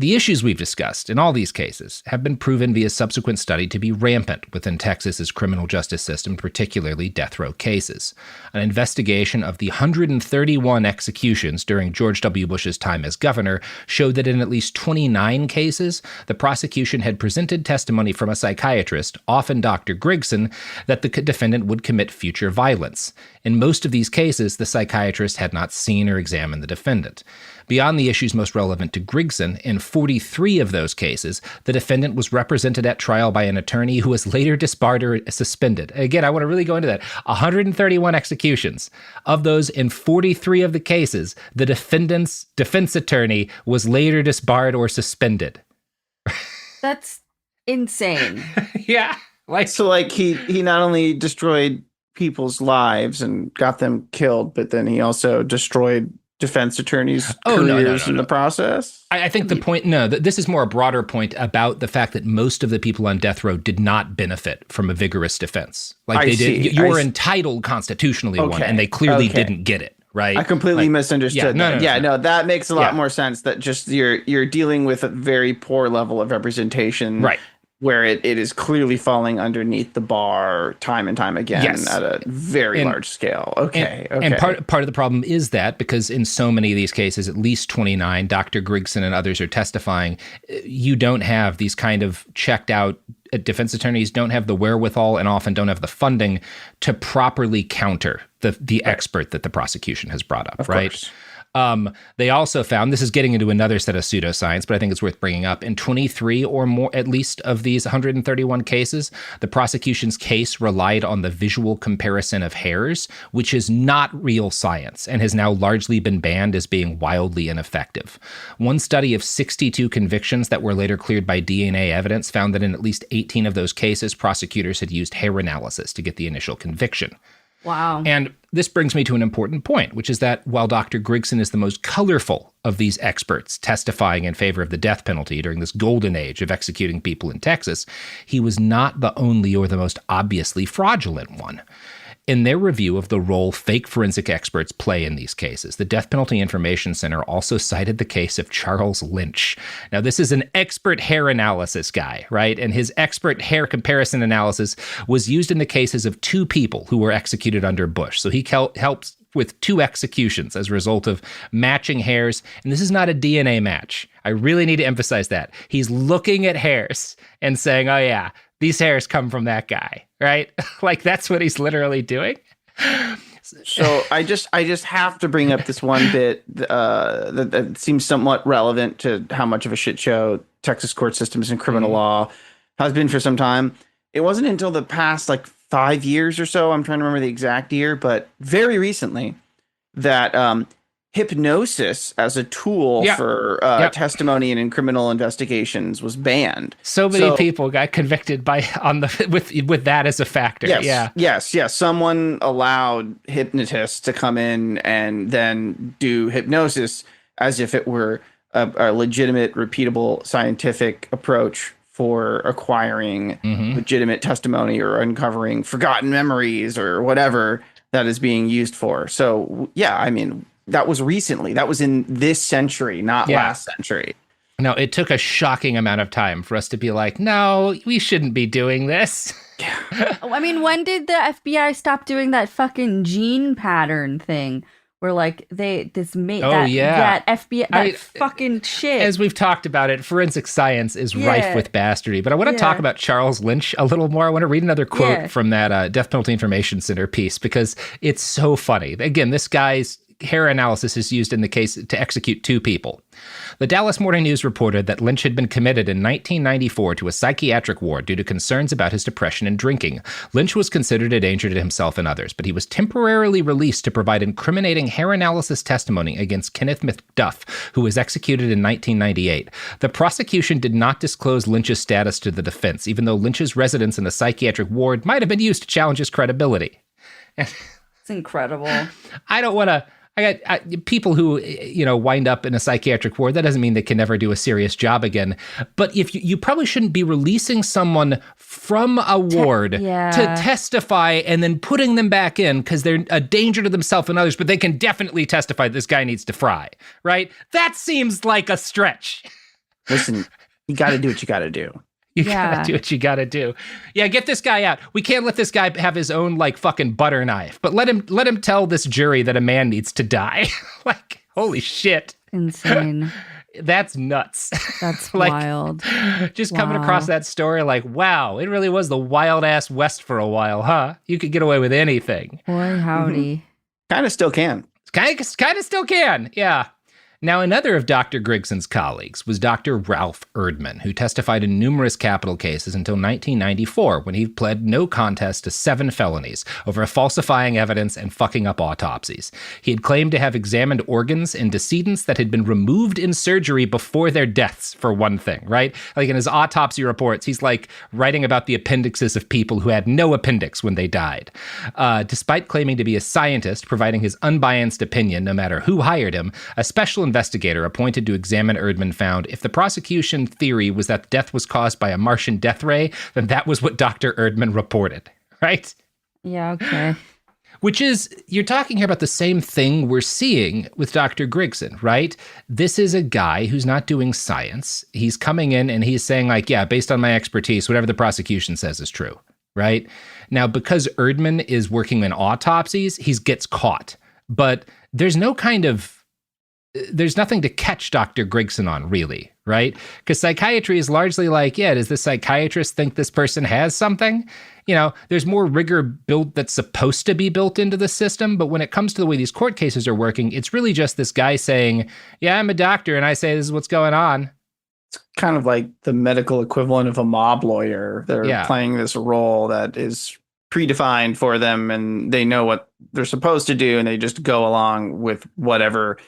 The issues we've discussed in all these cases have been proven via subsequent study to be rampant within Texas's criminal justice system, particularly death row cases. An investigation of the 131 executions during George W. Bush's time as governor showed that in at least 29 cases, the prosecution had presented testimony from a psychiatrist, often Dr. Grigson, that the defendant would commit future violence. In most of these cases, the psychiatrist had not seen or examined the defendant. Beyond the issues most relevant to Grigson, in 43 of those cases, the defendant was represented at trial by an attorney who was later disbarred or suspended. Again, I want to really go into that. 131 executions. Of those, in 43 of the cases, the defendant's defense attorney was later disbarred or suspended. That's insane. Yeah. He not only destroyed people's lives and got them killed, but then he also destroyed defense attorneys' careers in the process? I think the point, this is more a broader point about the fact that most of the people on death row did not benefit from a vigorous defense. You were entitled constitutionally one, and they clearly didn't get it. Right? I completely misunderstood that. No, that makes a lot more sense, that just you're dealing with a very poor level of representation. Right. Where it is clearly falling underneath the bar time and time again at a very large scale. And part of the problem is that because in so many of these cases, at least 29, Dr. Grigson and others are testifying, you don't have these kind of checked out defense attorneys don't have the wherewithal and often don't have the funding to properly counter the expert that the prosecution has brought up, right? Course. They also found, this is getting into another set of pseudoscience, but I think it's worth bringing up, in 23 or more, at least of these 131 cases, the prosecution's case relied on the visual comparison of hairs, which is not real science and has now largely been banned as being wildly ineffective. One study of 62 convictions that were later cleared by DNA evidence found that in at least 18 of those cases, prosecutors had used hair analysis to get the initial conviction. Wow. And this brings me to an important point, which is that while Dr. Grigson is the most colorful of these experts testifying in favor of the death penalty during this golden age of executing people in Texas, he was not the only or the most obviously fraudulent one. In their review of the role fake forensic experts play in these cases, the Death Penalty Information Center also cited the case of Charles Lynch. Now, this is an expert hair analysis guy, right? And his expert hair comparison analysis was used in the cases of 2 people who were executed under Bush. So he helped with 2 executions as a result of matching hairs. And this is not a DNA match. I really need to emphasize that. He's looking at hairs and saying, oh yeah, these hairs come from that guy, right? Like that's what he's literally doing. So I just have to bring up this one bit that seems somewhat relevant to how much of a shit show Texas court systems and criminal law has been for some time. It wasn't until the past 5 years or so, I'm trying to remember the exact year, but very recently, that hypnosis as a tool for testimony and in criminal investigations was banned. So many people got convicted with that as a factor. Yes. Someone allowed hypnotists to come in and then do hypnosis as if it were a legitimate, repeatable scientific approach for acquiring legitimate testimony or uncovering forgotten memories or whatever that is being used for. So, I mean, that was recently. That was in this century, not last century. No, it took a shocking amount of time for us to be like, no, we shouldn't be doing this. I mean, when did the FBI stop doing that fucking gene pattern thing? Where like that FBI fucking shit. As we've talked about it, forensic science is rife with bastardy. But I want to talk about Charles Lynch a little more. I want to read another quote from that Death Penalty Information Center piece because it's so funny. Again, this guy's hair analysis is used in the case to execute 2 people. The Dallas Morning News reported that Lynch had been committed in 1994 to a psychiatric ward due to concerns about his depression and drinking. Lynch was considered a danger to himself and others, but he was temporarily released to provide incriminating hair analysis testimony against Kenneth McDuff, who was executed in 1998. The prosecution did not disclose Lynch's status to the defense, even though Lynch's residence in the psychiatric ward might have been used to challenge his credibility. It's incredible. I don't want to... I got people who, wind up in a psychiatric ward. That doesn't mean they can never do a serious job again. But if you probably shouldn't be releasing someone from a ward to testify and then putting them back in because they're a danger to themselves and others, but they can definitely testify this guy needs to fry, right? That seems like a stretch. Listen, you got to do what you got to do. You gotta do what you gotta do. Yeah, get this guy out. We can't let this guy have his own fucking butter knife, but let him tell this jury that a man needs to die. Holy shit. Insane. That's nuts. That's wild. Just coming across that story wow, it really was the wild ass West for a while, huh? You could get away with anything. Boy, howdy. Kind of still can. Kind of still can, yeah. Now, another of Dr. Grigson's colleagues was Dr. Ralph Erdman, who testified in numerous capital cases until 1994, when he pled no contest to 7 felonies over falsifying evidence and fucking up autopsies. He had claimed to have examined organs in decedents that had been removed in surgery before their deaths, for one thing, right? In his autopsy reports, he's writing about the appendixes of people who had no appendix when they died. Despite claiming to be a scientist, providing his unbiased opinion no matter who hired him, a special investigator appointed to examine Erdman found if the prosecution theory was that death was caused by a Martian death ray, then that was what Dr. Erdman reported, right? Yeah, okay. Which is, you're talking here about the same thing we're seeing with Dr. Grigson, right? This is a guy who's not doing science. He's coming in and he's saying based on my expertise, whatever the prosecution says is true, right? Now, because Erdman is working in autopsies, he gets caught. But there's nothing to catch Dr. Grigson on, really, right? Because psychiatry is largely does the psychiatrist think this person has something? There's more rigor built that's supposed to be built into the system, but when it comes to the way these court cases are working, it's really just this guy saying, yeah, I'm a doctor, and I say this is what's going on. It's kind of like the medical equivalent of a mob lawyer. They're playing this role that is predefined for them, and they know what they're supposed to do, and they just go along with whatever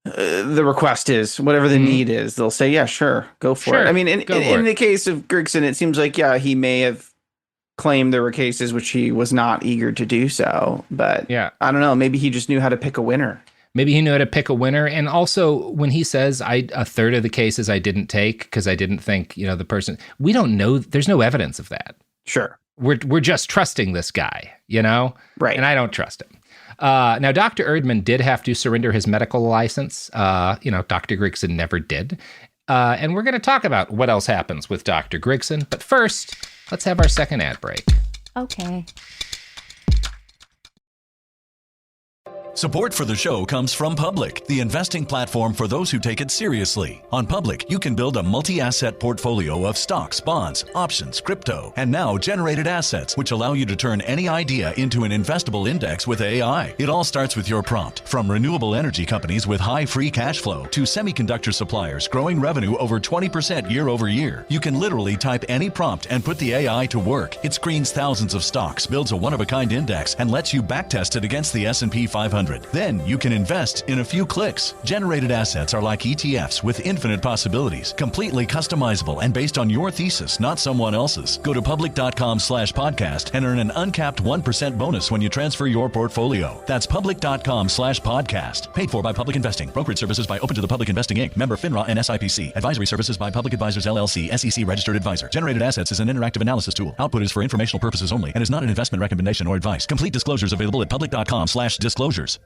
the request is, whatever the need is. They'll say, yeah, sure, go for it. I mean, in the case of Grigson, it seems like, he may have claimed there were cases which he was not eager to do so. But I don't know, maybe he just knew how to pick a winner. Maybe he knew how to pick a winner. And also, when he says, a third of the cases I didn't take because I didn't think, the person, we don't know, there's no evidence of that. Sure. We're just trusting this guy, Right. And I don't trust him. Now, Dr. Erdman did have to surrender his medical license. Dr. Grigson never did. And we're going to talk about what else happens with Dr. Grigson. But first, let's have our second ad break. Okay. Support for the show comes from Public, the investing platform for those who take it seriously. On Public, you can build a multi-asset portfolio of stocks, bonds, options, crypto, and now generated assets, which allow you to turn any idea into an investable index with AI. It all starts with your prompt. From renewable energy companies with high free cash flow to semiconductor suppliers growing revenue over 20% year over year, you can literally type any prompt and put the AI to work. It screens thousands of stocks, builds a one-of-a-kind index, and lets you backtest it against the S&P 500. 1-800. Then you can invest in a few clicks. Generated assets are like ETFs with infinite possibilities, completely customizable and based on your thesis, not someone else's. Go to public.com/podcast and earn an uncapped 1% bonus when you transfer your portfolio. That's public.com/podcast. Paid for by Public Investing. Brokerage services by Open to the Public Investing Inc. Member FINRA and SIPC. Advisory services by Public Advisors LLC, SEC registered advisor. Generated assets is an interactive analysis tool. Output is for informational purposes only and is not an investment recommendation or advice. Complete disclosures available at public.com/disclosures.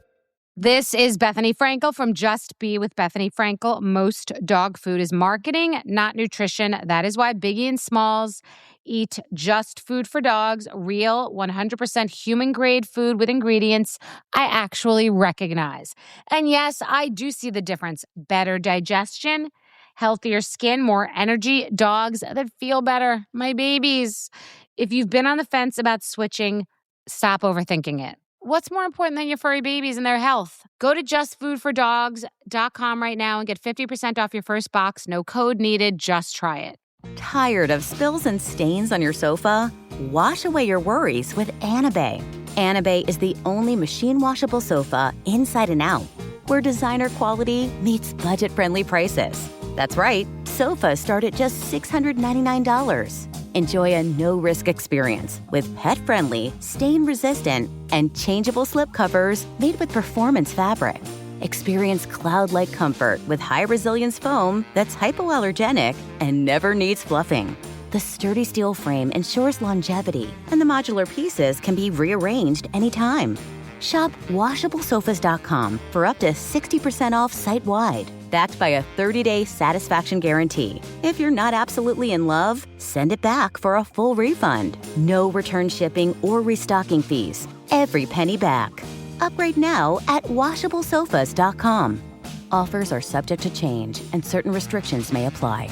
This is Bethany Frankel from Just Be with Bethany Frankel. Most dog food is marketing, not nutrition. That is why Biggie and Smalls eat just food for dogs, real 100% human-grade food with ingredients I actually recognize. And yes, I do see the difference. Better digestion, healthier skin, more energy, dogs that feel better, my babies. If you've been on the fence about switching, stop overthinking it. What's more important than your furry babies and their health? Go to justfoodfordogs.com right now and get 50% off your first box. No code needed. Just try it. Tired of spills and stains on your sofa? Wash away your worries with Anabay. Anabay is the only machine washable sofa inside and out, where designer quality meets budget-friendly prices. That's right, sofas start at just $699. Enjoy a no-risk experience with pet-friendly, stain-resistant, and changeable slip covers made with performance fabric. Experience cloud-like comfort with high-resilience foam that's hypoallergenic and never needs fluffing. The sturdy steel frame ensures longevity, and the modular pieces can be rearranged anytime. Shop washablesofas.com for up to 60% off site-wide, backed by a 30-day satisfaction guarantee. If you're not absolutely in love, send it back for a full refund. No return shipping or restocking fees. Every penny back. Upgrade now at washablesofas.com. Offers are subject to change, and certain restrictions may apply.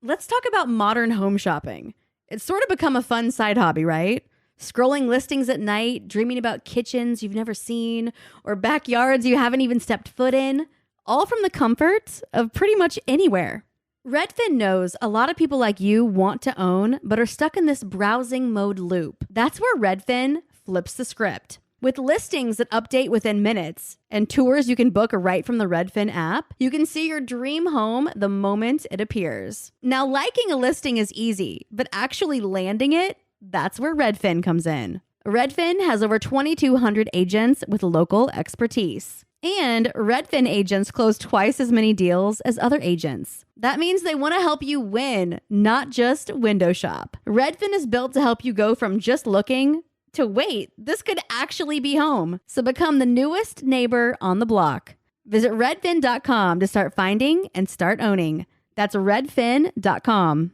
Let's talk about modern home shopping. It's sort of become a fun side hobby, right? Scrolling listings at night, dreaming about kitchens you've never seen, or backyards you haven't even stepped foot in, all from the comfort of pretty much anywhere. Redfin knows a lot of people like you want to own, but are stuck in this browsing mode loop. That's where Redfin flips the script. With listings that update within minutes and tours you can book right from the Redfin app, you can see your dream home the moment it appears. Now, liking a listing is easy, but actually landing it, that's where Redfin comes in. Redfin has over 2,200 agents with local expertise. And Redfin agents close twice as many deals as other agents. That means they want to help you win, not just window shop. Redfin is built to help you go from just looking to wait, this could actually be home. So become the newest neighbor on the block. Visit redfin.com to start finding and start owning. That's redfin.com.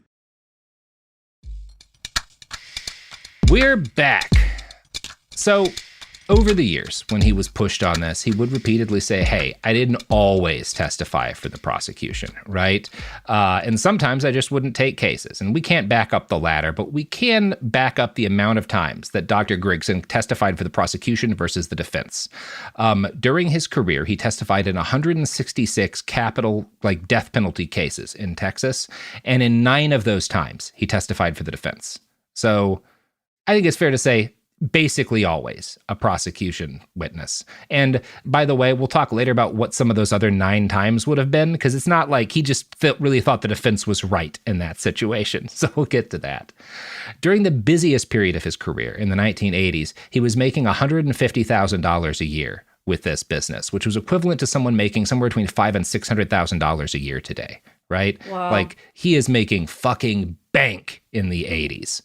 We're back. So, over the years, when he was pushed on this, he would repeatedly say, hey, I didn't always testify for the prosecution, right? And sometimes I just wouldn't take cases. And we can't back up the latter, but we can back up the amount of times that Dr. Grigson testified for the prosecution versus the defense. During his career, he testified in 166 capital, death penalty cases in Texas. And in 9 of those times, he testified for the defense. So I think it's fair to say, basically always a prosecution witness. And by the way, we'll talk later about what some of those other 9 times would have been, because it's not like he just really thought the defense was right in that situation. So we'll get to that. During the busiest period of his career in the 1980s, he was making $150,000 a year with this business, which was equivalent to someone making somewhere between $500,000 and $600,000 a year today, right? Wow. He is making fucking bank in the 80s.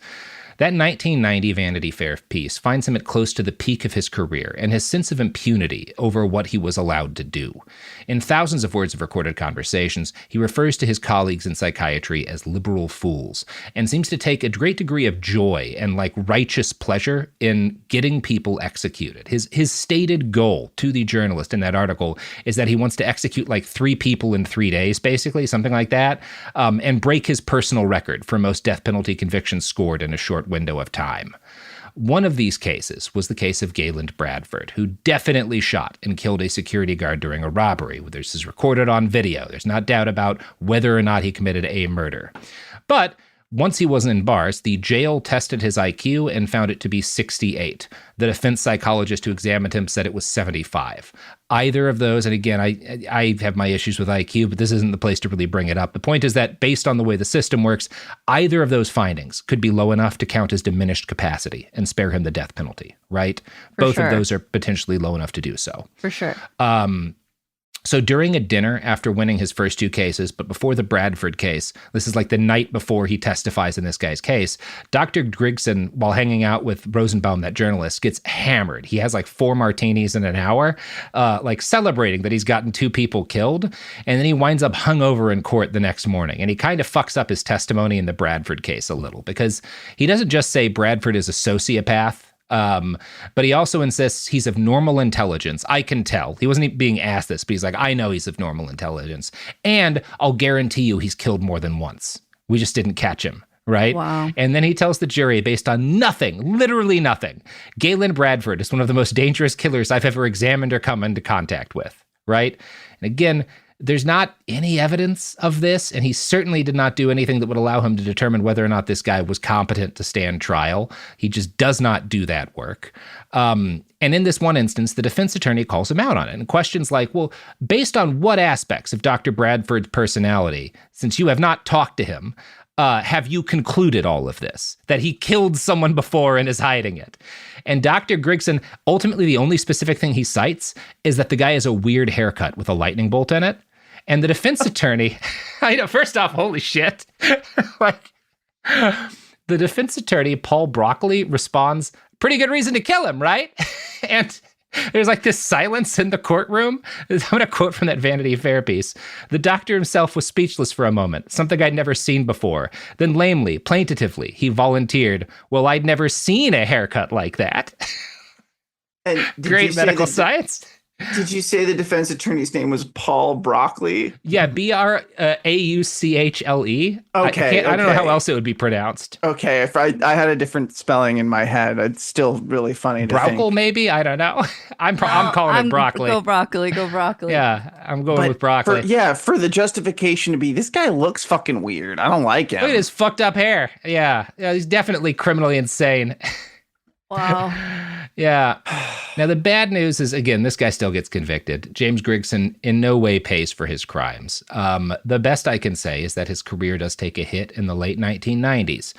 That 1990 Vanity Fair piece finds him at close to the peak of his career and his sense of impunity over what he was allowed to do. In thousands of words of recorded conversations, he refers to his colleagues in psychiatry as liberal fools and seems to take a great degree of joy and righteous pleasure in getting people executed. His stated goal to the journalist in that article is that he wants to execute 3 people in 3 days, basically, something like that, and break his personal record for most death penalty convictions scored in a short window of time. One of these cases was the case of Gayland Bradford, who definitely shot and killed a security guard during a robbery. This is recorded on video. There's not doubt about whether or not he committed a murder. But Once he was in bars, the jail tested his IQ and found it to be 68. The defense psychologist who examined him said it was 75. Either of those, and again, I have my issues with IQ, but this isn't the place to really bring it up. The point is that based on the way the system works, either of those findings could be low enough to count as diminished capacity and spare him the death penalty, right? Both of those are potentially low enough to do so. For sure. So during a dinner after winning his first 2 cases, but before the Bradford case, this is like the night before he testifies in this guy's case, Dr. Grigson, while hanging out with Rosenbaum, that journalist, gets hammered. He has like 4 martinis in an hour, like celebrating that he's gotten 2 people killed. And then he winds up hungover in court the next morning. And he kind of fucks up his testimony in the Bradford case a little, because he doesn't just say Bradford is a sociopath, but he also insists he's of normal intelligence. I can tell. He wasn't being asked this, but he's like, I know he's of normal intelligence. And I'll guarantee you he's killed more than once. We just didn't catch him, right? Wow. And then he tells the jury, based on nothing, literally nothing, Galen Bradford is one of the most dangerous killers I've ever examined or come into contact with, right? And again, there's not any evidence of this, and he certainly did not do anything that would allow him to determine whether or not this guy was competent to stand trial. He just does not do that work. And in this one instance, the defense attorney calls him out on it. And questions like, well, based on what aspects of Dr. Bradford's personality, since you have not talked to him, have you concluded all of this? That he killed someone before and is hiding it? And Dr. Grigson, ultimately the only specific thing he cites is that the guy has a weird haircut with a lightning bolt in it. And the defense attorney, I know, first off, holy shit. Like, the defense attorney, Paul Broccoli, responds, pretty good reason to kill him, right? And there's like this silence in the courtroom. I'm going to quote from that Vanity Fair piece. The doctor himself was speechless for a moment, something I'd never seen before. Then lamely, plaintively, he volunteered, well, I'd never seen a haircut like that. And Great medical science. Did you say the defense attorney's name was Paul Broccoli? Yeah, Brauchle. Okay. I don't know how else it would be pronounced. Okay, if I had a different spelling in my head, it's still really funny to think. Broccoli, maybe? I don't know. I'm calling it broccoli. Go broccoli. Yeah, I'm going with broccoli. For the justification to be, this guy looks fucking weird. I don't like him. Look at his fucked up hair. Yeah, he's definitely criminally insane. Wow. Yeah. Now, the bad news is, again, this guy still gets convicted. James Grigson in no way pays for his crimes. The best I can say is that his career does take a hit in the late 1990s,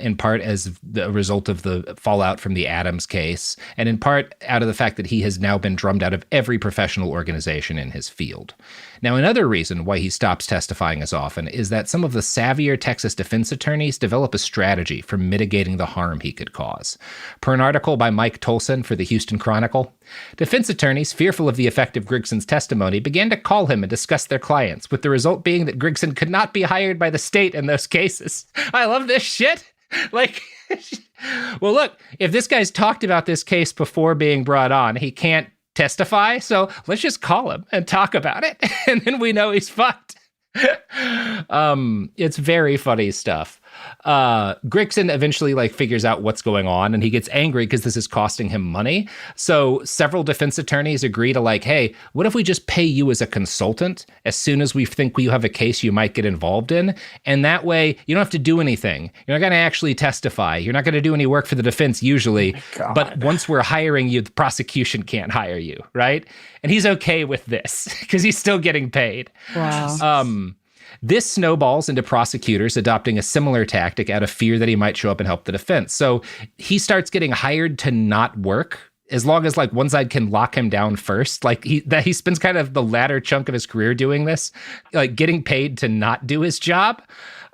in part as the result of the fallout from the Adams case, and in part out of the fact that he has now been drummed out of every professional organization in his field. Now, another reason why he stops testifying as often is that some of the savvier Texas defense attorneys develop a strategy for mitigating the harm he could cause. Per an article by Mike Tolson for the Houston Chronicle, defense attorneys, fearful of the effect of Grigson's testimony, began to call him and discuss their clients, with the result being that Grigson could not be hired by the state in those cases. I love this shit. Like, well, look, if this guy's talked about this case before being brought on, he can't testify, so let's just call him and talk about it, and then we know he's fucked. It's very funny stuff. Grigson eventually figures out what's going on, and he gets angry because this is costing him money. So several defense attorneys agree to hey, what if we just pay you as a consultant as soon as we think you have a case you might get involved in? And that way you don't have to do anything. You're not going to actually testify. You're not going to do any work for the defense usually. Oh, but once we're hiring you, the prosecution can't hire you, right? And he's okay with this because he's still getting paid. Wow. This snowballs into prosecutors adopting a similar tactic out of fear that he might show up and help the defense. So he starts getting hired to not work as long as one side can lock him down first. He spends kind of the latter chunk of his career doing this, getting paid to not do his job.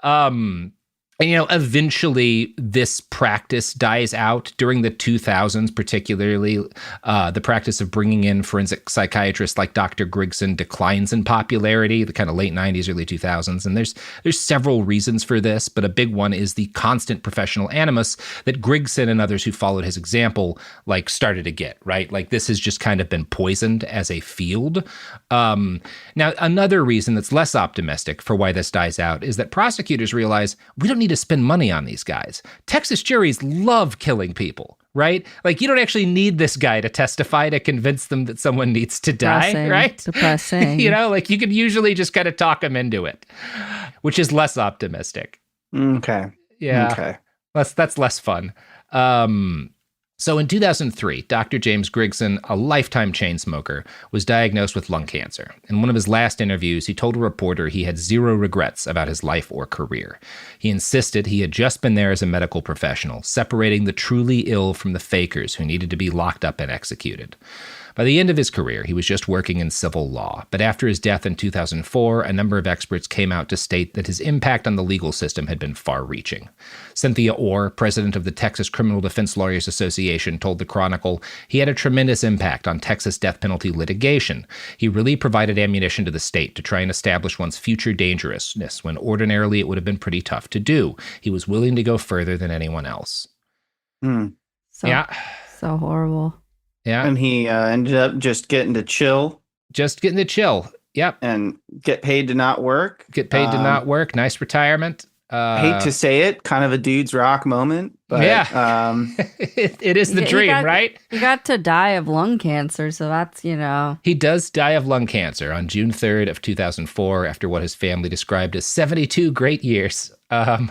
And, eventually this practice dies out during the 2000s, particularly the practice of bringing in forensic psychiatrists like Dr. Grigson declines in popularity, the kind of late 90s, early 2000s. And there's several reasons for this, but a big one is the constant professional animus that Grigson and others who followed his example, started to get, right? This has just kind of been poisoned as a field. Now, another reason that's less optimistic for why this dies out is that prosecutors realize we don't need to spend money on these guys. Texas juries love killing people, right? You don't actually need this guy to testify to convince them that someone needs to die, right? Depressing. You can usually just kind of talk them into it, which is less optimistic. Okay. Yeah. Okay. That's less fun. So in 2003, Dr. James Grigson, a lifetime chain smoker, was diagnosed with lung cancer. In one of his last interviews, he told a reporter he had zero regrets about his life or career. He insisted he had just been there as a medical professional, separating the truly ill from the fakers who needed to be locked up and executed. By the end of his career, he was just working in civil law. But after his death in 2004, a number of experts came out to state that his impact on the legal system had been far-reaching. Cynthia Orr, president of the Texas Criminal Defense Lawyers Association, told the Chronicle he had a tremendous impact on Texas death penalty litigation. He really provided ammunition to the state to try and establish one's future dangerousness when ordinarily it would have been pretty tough to do. He was willing to go further than anyone else. So horrible. Yeah. And he ended up just getting to chill. Yep. And get paid to not work. Nice retirement. Hate to say it, kind of a dude's rock moment. But, yeah. It is the dream, right? He got to die of lung cancer, so that's, He does die of lung cancer on June 3rd of 2004 after what his family described as 72 great years. All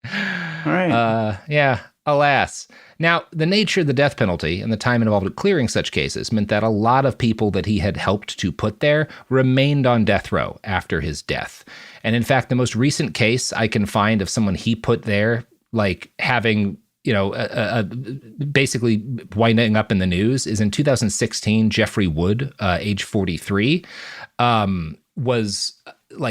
right. Yeah. Alas. Now, the nature of the death penalty and the time involved in clearing such cases meant that a lot of people that he had helped to put there remained on death row after his death. And in fact, the most recent case I can find of someone he put there, like having, basically winding up in the news is in 2016, Jeffrey Wood, age 43, was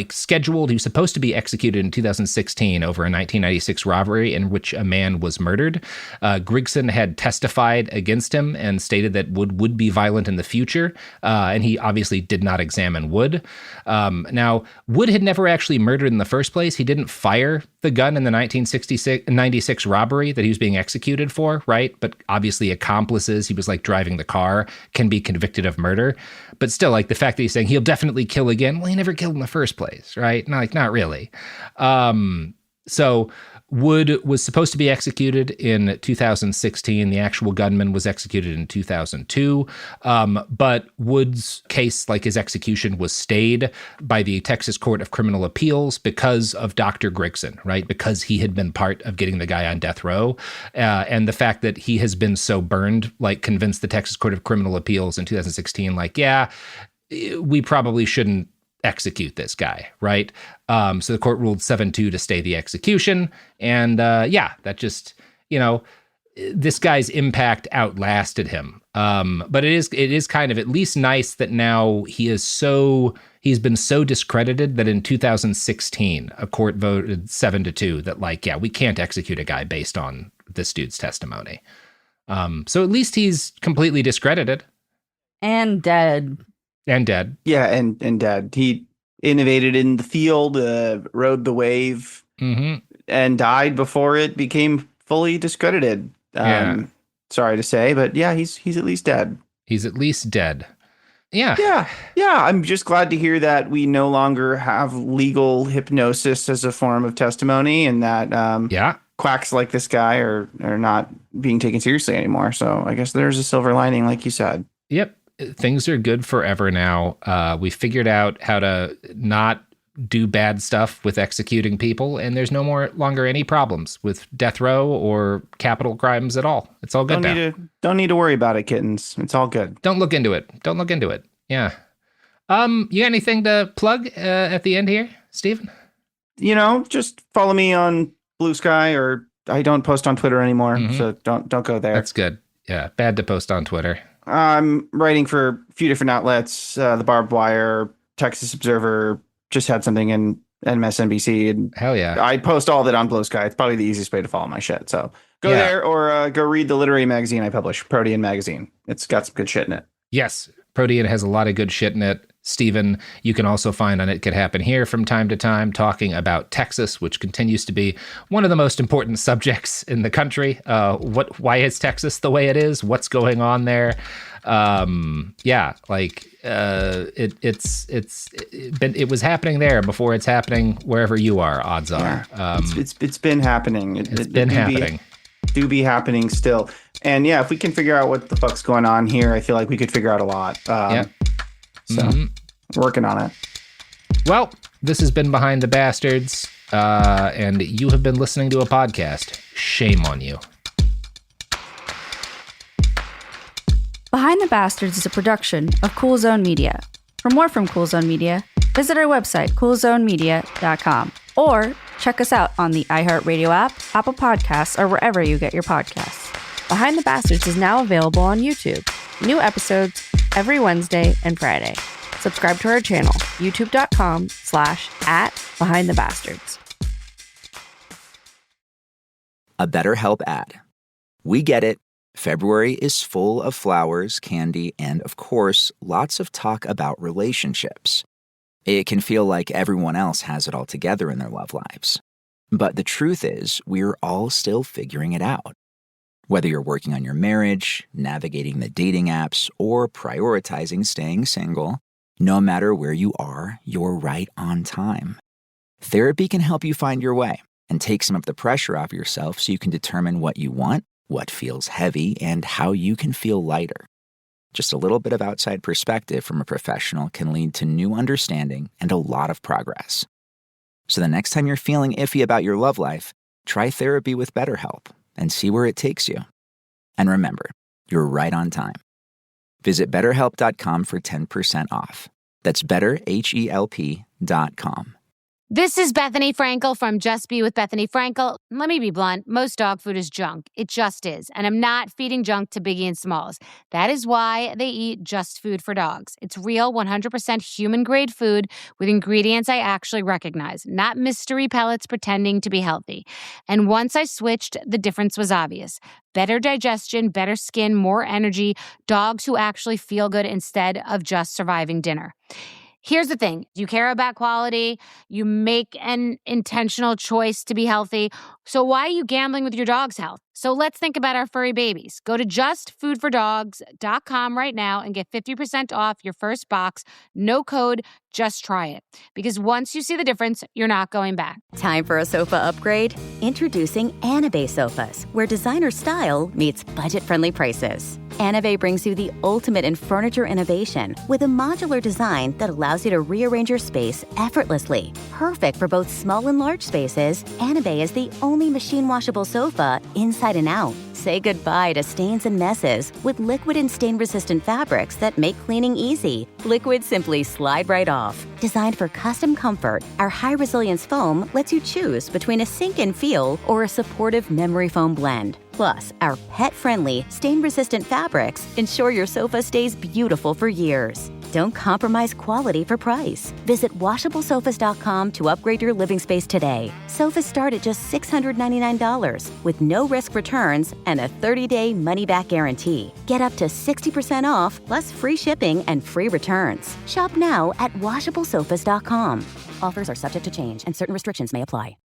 scheduled. He was supposed to be executed in 2016 over a 1996 robbery in which a man was murdered. Grigson had testified against him and stated that Wood would be violent in the future. And he obviously did not examine Wood. Now, Wood had never actually murdered in the first place. He didn't fire the gun in the 1996 robbery that he was being executed for, right? But obviously accomplices, he was driving the car, can be convicted of murder. But still, the fact that he's saying he'll definitely kill again, well, he never killed in the first place, right? Not really. So Wood was supposed to be executed in 2016. The actual gunman was executed in 2002. But Wood's case, his execution, was stayed by the Texas Court of Criminal Appeals because of Dr. Grigson, right? Because he had been part of getting the guy on death row. And the fact that he has been so burned, convinced the Texas Court of Criminal Appeals in 2016, we probably shouldn't execute this guy, right? So the court ruled 7-2 to stay the execution. And that just, this guy's impact outlasted him. But it is kind of at least nice that now he's been so discredited that in 2016, a court voted 7-2 that we can't execute a guy based on this dude's testimony. So at least he's completely discredited. And dead. Yeah, and dead. He innovated in the field, rode the wave, and died before it became fully discredited. Sorry to say, but yeah, he's at least dead. He's at least dead. Yeah. Yeah. I'm just glad to hear that we no longer have legal hypnosis as a form of testimony, and that quacks like this guy are not being taken seriously anymore. So I guess there's a silver lining, like you said. Yep. Things are good forever now. We figured out how to not do bad stuff with executing people, and there's no longer any problems with death row or capital crimes at all. It's all good now. Don't need to worry about it, kittens. It's all good. Don't look into it. Yeah. You got anything to plug at the end here, Stephen? Just follow me on Blue Sky, or I don't post on Twitter anymore, so don't go there. That's good. Yeah, bad to post on Twitter. I'm writing for a few different outlets, the Barbed Wire, Texas Observer, just had something in MSNBC. And hell yeah. I post all of it on Blue Sky. It's probably the easiest way to follow my shit. So go there, or go read the literary magazine I publish, Protean Magazine. It's got some good shit in it. Yes, Protean has a lot of good shit in it. Stephen, you can also find on It Could Happen Here from time to time, talking about Texas, which continues to be one of the most important subjects in the country. Why is Texas the way it is? What's going on there? It was happening there before it's happening wherever you are. Odds are. It's been happening. It's been happening. Do be happening still. And yeah, if we can figure out what the fuck's going on here, I feel like we could figure out a lot. So working on it. Well, this has been Behind the Bastards. and you have been listening to a podcast. Shame on you. Behind the Bastards is a production of Cool Zone Media. For more from Cool Zone Media, visit our website, coolzonemedia.com, or check us out on the iHeartRadio app, Apple Podcasts, or wherever you get your podcasts. Behind the Bastards is now available on YouTube. New episodes every Wednesday and Friday. Subscribe to our channel, youtube.com/@BehindTheBastards. A BetterHelp ad. We get it. February is full of flowers, candy, and, of course, lots of talk about relationships. It can feel like everyone else has it all together in their love lives. But the truth is, we're all still figuring it out. Whether you're working on your marriage, navigating the dating apps, or prioritizing staying single, no matter where you are, you're right on time. Therapy can help you find your way and take some of the pressure off yourself so you can determine what you want, what feels heavy, and how you can feel lighter. Just a little bit of outside perspective from a professional can lead to new understanding and a lot of progress. So the next time you're feeling iffy about your love life, try therapy with BetterHelp and see where it takes you. And remember, you're right on time. Visit BetterHelp.com for 10% off. That's BetterHelp.com. This is Bethany Frankel from Just Be with Bethany Frankel. Let me be blunt. Most dog food is junk. It just is. And I'm not feeding junk to Biggie and Smalls. That is why they eat Just Food for Dogs. It's real, 100% human-grade food with ingredients I actually recognize, not mystery pellets pretending to be healthy. And once I switched, the difference was obvious. Better digestion, better skin, more energy, dogs who actually feel good instead of just surviving dinner. Here's the thing. You care about quality. You make an intentional choice to be healthy. So why are you gambling with your dog's health? So let's think about our furry babies. Go to justfoodfordogs.com right now and get 50% off your first box. No code, just try it. Because once you see the difference, you're not going back. Time for a sofa upgrade? Introducing Anabay Sofas, where designer style meets budget-friendly prices. Anabay brings you the ultimate in furniture innovation with a modular design that allows you to rearrange your space effortlessly. Perfect for both small and large spaces, Anabay is the only machine-washable sofa inside and out. Say goodbye to stains and messes with liquid and stain-resistant fabrics that make cleaning easy. Liquid simply slide right off. Designed for custom comfort, our high-resilience foam lets you choose between a sink-in feel or a supportive memory foam blend. Plus, our pet-friendly, stain-resistant fabrics ensure your sofa stays beautiful for years. Don't compromise quality for price. Visit washablesofas.com to upgrade your living space today. Sofas start at just $699 with no risk returns and a 30-day money-back guarantee. Get up to 60% off plus free shipping and free returns. Shop now at washablesofas.com. Offers are subject to change and certain restrictions may apply.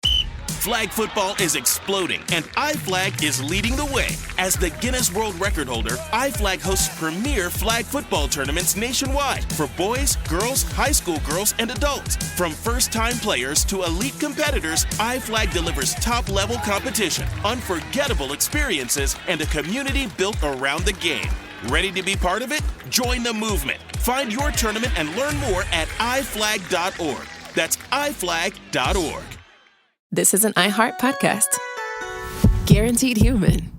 Flag football is exploding, and iFlag is leading the way. As the Guinness World Record holder, iFlag hosts premier flag football tournaments nationwide for boys, girls, high school girls, and adults. From first-time players to elite competitors, iFlag delivers top-level competition, unforgettable experiences, and a community built around the game. Ready to be part of it? Join the movement. Find your tournament and learn more at iflag.org. That's iflag.org. This is an iHeart podcast. Guaranteed Human.